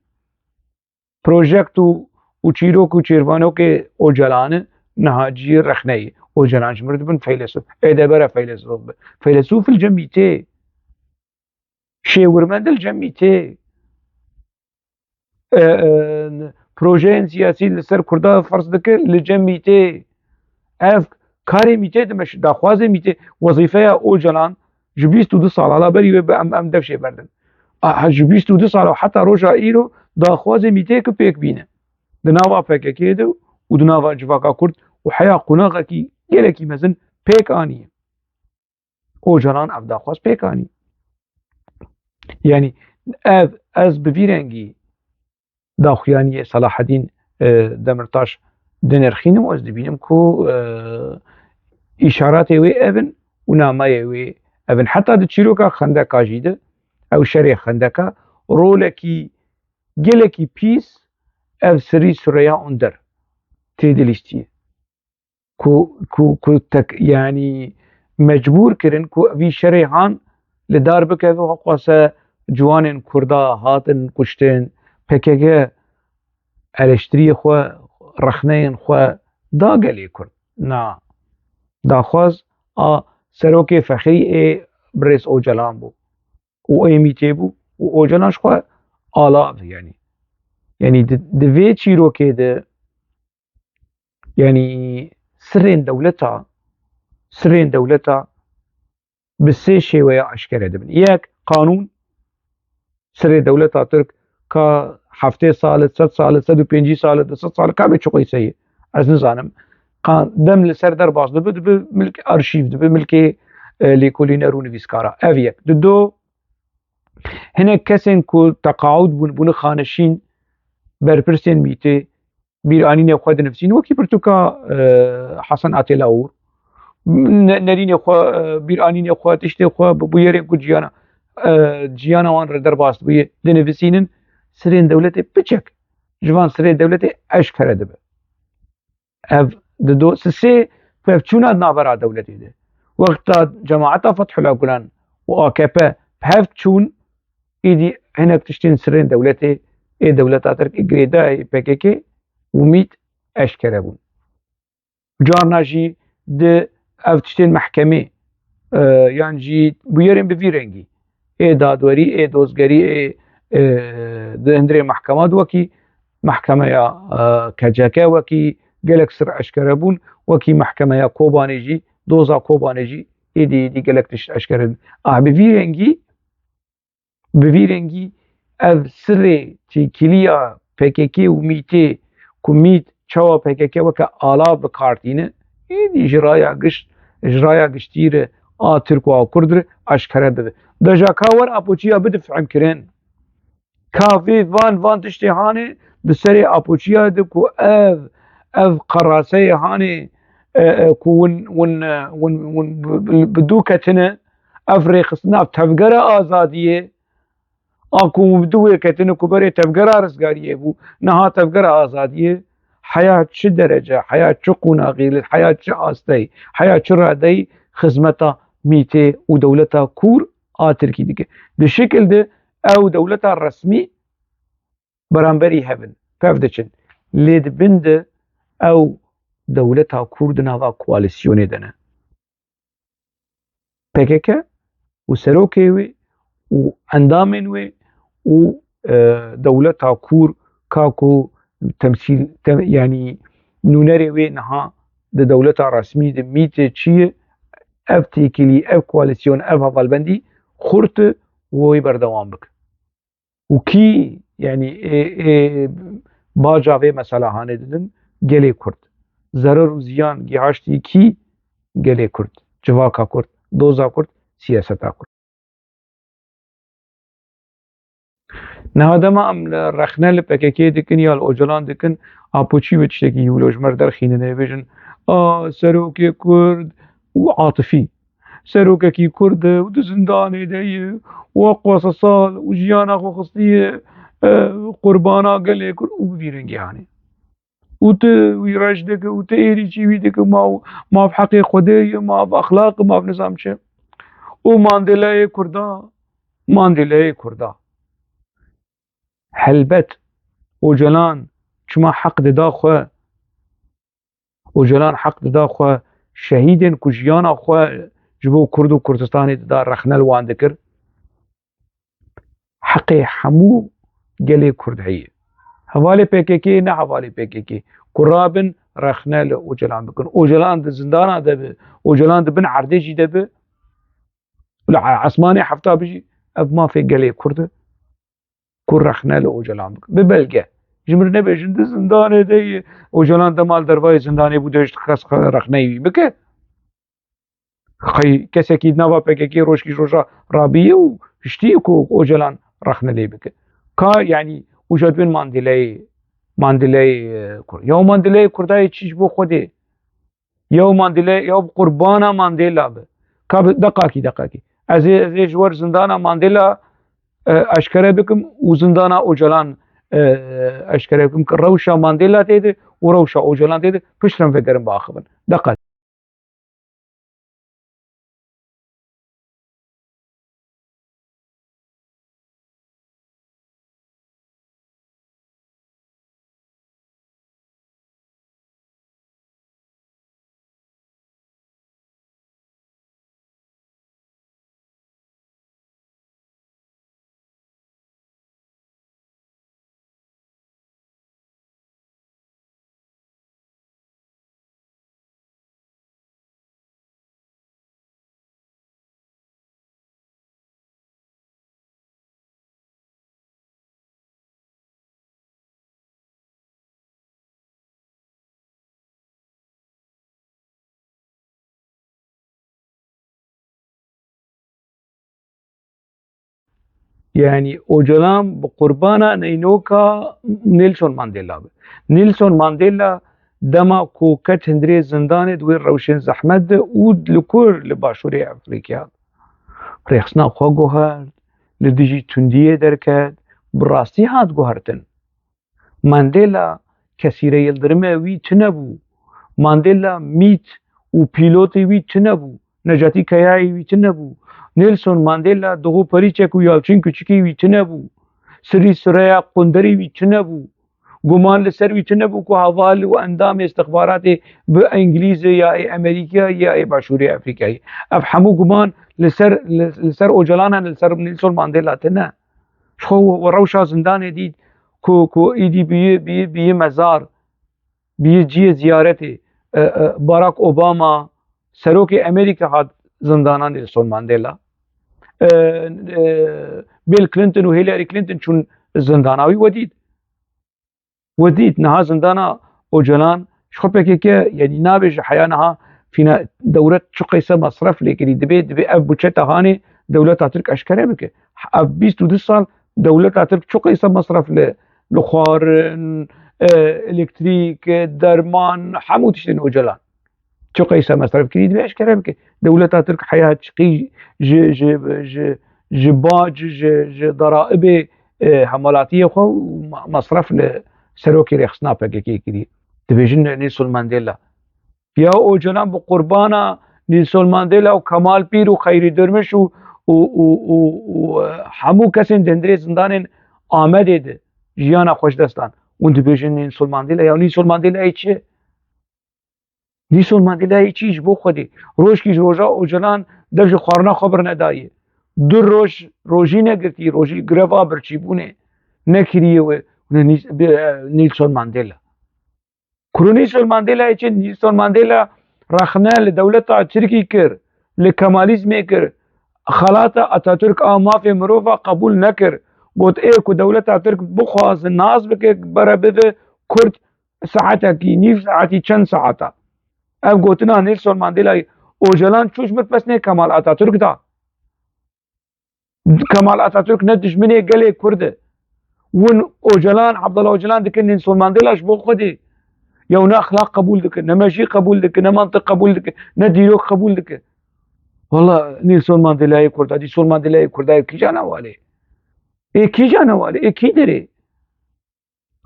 Speaker 1: projekt û çîrok û çêrvanokê Ocalan e niha ciyê rexneyê. Ocalan ji mir dibin feylesof. Ê de bere feylesof be. Feylesof li cem mîtê. Şêwirmend li cem mîtê. Projeyên siyasî li ser Kurda ferz dike li cem mîtê. Ev karê mîtê dime daxwazê mîtê wezîfeya Ocalan ji 22 sala berî wê em dev şê berdin. Ji 22 sala heta roja îro daxwazê mîtêkî pêk bîne. Di nava PKK'yê de û di nava civaka Kurd û heya qunaxekî gelekî mezin pêk anîye. Ocalan ev daxwaz pêk anî. Yani ev ez bi vî rengî daxuyaniyê Selahedîn Demirtaş dinirxînim ez dibînim ku îşaretê wê ev in û namayê wê ev in. Heta di çîroka Xendeka jî de ew şerê Xendeka rolekî gelekî pîs ev Sirî Süreyya Önder tê dilîstiye. Ku yani mecbûr kirin ku vî şerê han li dar bikeve heqwasa ciwanên Kurda hatin kuştin. PKK eleştiriyê xwe rexneyên xwe da gelê Kurd. Na. Daxwaz a serokê fexîrî ê Birêz Ocalan bû û ê mîtê bû û Ocalan ji xwe alav yani. Yani di vê çîrokê de yani sirên dewleta bi sê şêweya eşkere dibin. Yek qanûn sirê dewleta Tirk ka heftê salit, 100 salit, 105 salit, 200 salit kabê çi qîse ye ez nizanim. Dem li ser derbas dibe milkê arşîv dibe milkê lêkolîner û nivîskara. Ev yek. Di do hinek kesên ku teqaûd bûn bûne xanişîn berpirsên mîtê bîranînê xwe dinivîsîn wekî pirtûka Hesen Atêla Ûr نرین خو بیرانین خو تشت خو بو یری کو جیانا وان را درباست بوی دنویسینن سرین دولت بچک جوان سرین دولت اشکره دبه اف دو سه فچونا نابرا دولتی ده وقت جماعتا فتح الأقلان وآكابا بهف تشون إيدي هناك تشتين سرين دولتي إيه دولتا ترك إقريدا بكيكي وميت أشكره بون جارنا جي ده أف تشتين محكمة يعني جي بيرين بفيرنجي إيه دادوري إيه دوزگري إيه ده هندري محكمات وكي محكمة كجاكا وكي gelek sır eşkere bûn wekî mehkemeya Kobanê jî doza Kobanê jî êdî gelek tişt eşkere bin. Bi vî rengî ev sirê têkiliya PKK û mîtê ku mît çawa PKK weke alav bikartîne êdî ji raya giştî re a Tirk û a Kurd re eşkere bibe. Deja ka wer apoçiya bide fehm ka vê van tiştê hanê di serê apoçiya de ku ev قراسەیە هانێ بدوو ئەف ڕێخستنا تەفگەرە ئازادیە ئاکو بدوێ کەتنە کوبەرێ تەفگەرا ڕزگاریە بوو نەها تەفگەرە ئازادیە حیا چ دەرەجە حیا چ قوناغیل حیا چ ئاستەی حیا چ ڕادەی خزمەتە میتێ و دەولەتە کوور ئاترکی دیکە بشکل de ئەو دەولەتە ڕەسمی بەرامبەری هەبن پەف دەچن لێ دبن de ئەو دەولەتا کوورد ناوا کوالسیۆنێ دەنە PKK و سەرۆکێ وێ و ئەندامên wê û dewleta kûr kako temsîl yanî nûnerê wê niha di dewleta resmî di mîtê çi ye ev têkilî ev koalîsyon ev hevalbendî xurt e û wê berdewam bike û kî yanî baca vê mesela hanê didin gelê Kurd zarar û ziyan gihaştî kî gelê Kurd civaka Kurd doza Kurd siyaseta Kurd nehadema em li rexne li PKK dikin ya li Ocalan dikin apoçî wê tiştekî hîlojmer derxînin ê bêjin a serokê Kurd û atifî serokekî Kurd e û di zindanê de ye we qwasa sal û jiyana xwe xistiye qurbana gelê Kurd û bi vî rengî hanê û tu wî reş dike û tu êrî çî wî dike mav heqê Xwedê ye mav exlaq mav nizam çi û Mandelayê Kurda helbet Ocalan çima heq dida xwe Ocalan heq dida xwe şehîdên ku jiyana xwe ji bo Kurd û Kurdistanê dida rexne li wan dikir heqê hemû gelê Kurd heye hevalê PKK ne hevalê PKK ku rabin rexne li Ocalan bikin Ocalan di zindana de bi Ocalan di bin erdê jî de bi li esmanê hefta bijî ev mafê gelê Kurd e ku rexne li Ocalan bikin bi belge ji mir nebêjin di zindanê de ye Ocalan demal dervayê zindanê bû de ji kes rexneyê wî bike xey kesekî nava PKK roşkî roja rabîye û hiştî ku Ocalan rexne lê bike ka yanî û ji dibin Mandelayê Kurd ya Mandelayê Kurdayê çi ji bo Xwedê ya Mandela ya qurbana Mandela be ka deqakî ez ê ji wer zindana Mandela eşkere bikim û zindana Ocalan eşkere bikim ki rewşa Mandela tê de û rewşa Ocalan tê de piştî vegerin biaxivin deqet yani Ocalan bi qurbana neynoka Nelson Mandela be Nelson Mandela دما كوكت هندري زندان دوير روشن زحمت ود لكور لباشوري افريقيا ريخسنا خو گوهر لديجي تنديه دركت براستي هات گوهرتن مانديلا كثير يلدرمه وي تنبو مانديلا ميت و بيلوتي وي تنبو نجاتي كياي وي تنبو نيلسون مانديلا دغو پريچك و يالچين كچكي وي تنبو سري سريا قندري وي تنبو گمان لسر وی تنبو کو حوال و اندام استخبارات بانگلیز یا امریکا یا باشوری افریقایی افهمو گمان لسر اوجلانا لسر نيلسون مانديلا تنا شو وروشا زندان دید کو ایدی بی مزار بی جی زیارت باراک اوباما سروک امریکا هات زندانا نيلسون مانديلا بيل كلينتون وهيلاري كلينتون چون زنداناوي وديت نها زندانا اوجلان شو بك يعني نابج حيانها فينا دولة شو قيسة مصرف لكن دبي اب بوتشتا هاني دولة ترك اشكره بك اب 22 سال دولة ترك شو قيسة مصرف لخوار الكتريك درمان حمو تشتن اوجلان شو قيسة مصرف كريد دبي اشكره بك دولة ترك حياة شقي باج ضرائب حملاتية خو مصرف سروکی رخصنا پککی کری دبیجن نيلسون مانديلا يا اوجلان بقربانا نيلسون مانديلا و كمال پیر و خيري درمش و همو کسین دندری زندان آمده ده جیانا خوش دستان اون دبیجن نيلسون مانديلا یا نيلسون مانديلا ای چه نيلسون مانديلا ای چیش بو خودی روش کیش روژا اوجلان دبج خوارنا خبر ندایه دو روژی نگرتی روژی گرفا برچی بونه نکریه و نيلسون مانديلا كرو نيلسون مانديلا ايش نيلسون مانديلا رخنا لدولة تركي كر لكماليزم كر خلاطة اتاتورك ما في مروفا قبول نكر قلت ايه كو دولة ترك بخواز الناس بك برا بذ كرد ساعتها كي نيف ساعتي چند ساعتا اب قلتنا نيلسون مانديلا اوجلان چوش متبسنه كمال اتاتورك دا كمال اتاتورك ندش مني قلي كرده ون اوجلان عبد الله اوجلان دكن نيلسون مانديلا شبو خدي يونا اخلاق قبول دك نماشي قبول دك نمنطق قبول دك نديروك قبول دك والله نيلسون مانديلا كردا نيلسون مانديلا كردا كي جانا والي اي كي جانا والي اي كي دري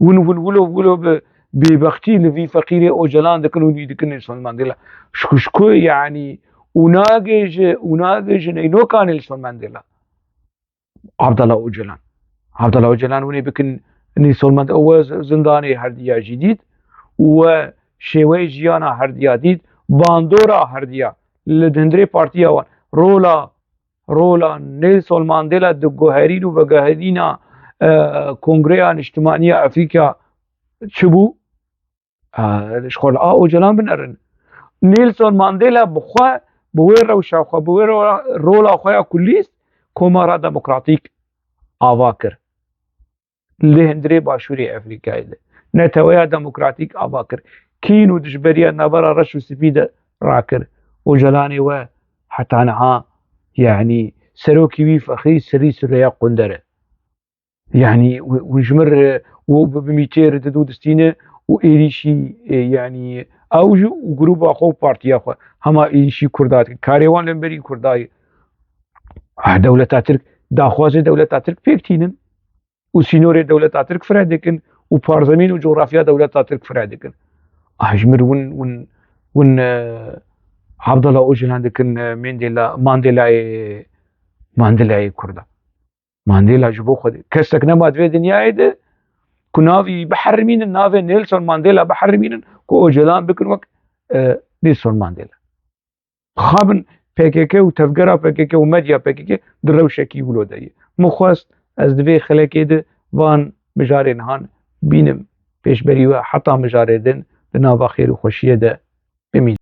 Speaker 1: ولو ببختي لفي فقير اوجلان دكن نيلسون مانديلا شكو يعني وناقج نينو كان نيلسون مانديلا عبد الله اوجلان وني بكن نيلسون مانديلا هو زنداني هرديا جديد وشوي جيانا هرديا ديد باندورا هرديا لدندري بارتيا وان رولا نيلسون مانديلا دو جوهرين وبجاهدينا كونغريا اجتماعية افريقيا شبو شغل اوجلان بنرن نيلسون مانديلا بخوا بوير وشاخوا بوير رولا خويا كليس كومارا ديمقراطيك آواكر لهندري باشوري افريقيا نتويا ديمقراطيك آواكر كينو دجبريا نبرا رشو سفيدة راكر وجلاني و حتى نها يعني سروكي وي فخي سريا قندرة يعني ونجمر وبميتير دودستينه وإيريشي يعني اوجو وجروب اخو بارتي اخو هما إيريشي كردات كاريوان لمبري كرداي دولة ترك داخواز دولة ترك بيكتينن وسينوري دولة ترك فرادكن وبارزمين وجغرافيا دولة ترك فرادكن اجمر ون عبد الله اوجلان دكن مانديلا كردا مانديلا جبو خد كسك نماد في دنيا ده كنافي بحرمين النافي نيلسون مانديلا بحرمين كو اوجلان بكن وقت نيلسون مانديلا خابن PKK وتفجرها PKK ومديا PKK دروشكي ولودي مخواست از دوی خلقی ده وان مجارین هان بینم پیش بری و حتی مجاردن به ناوا خیر و خوشیه ده بمید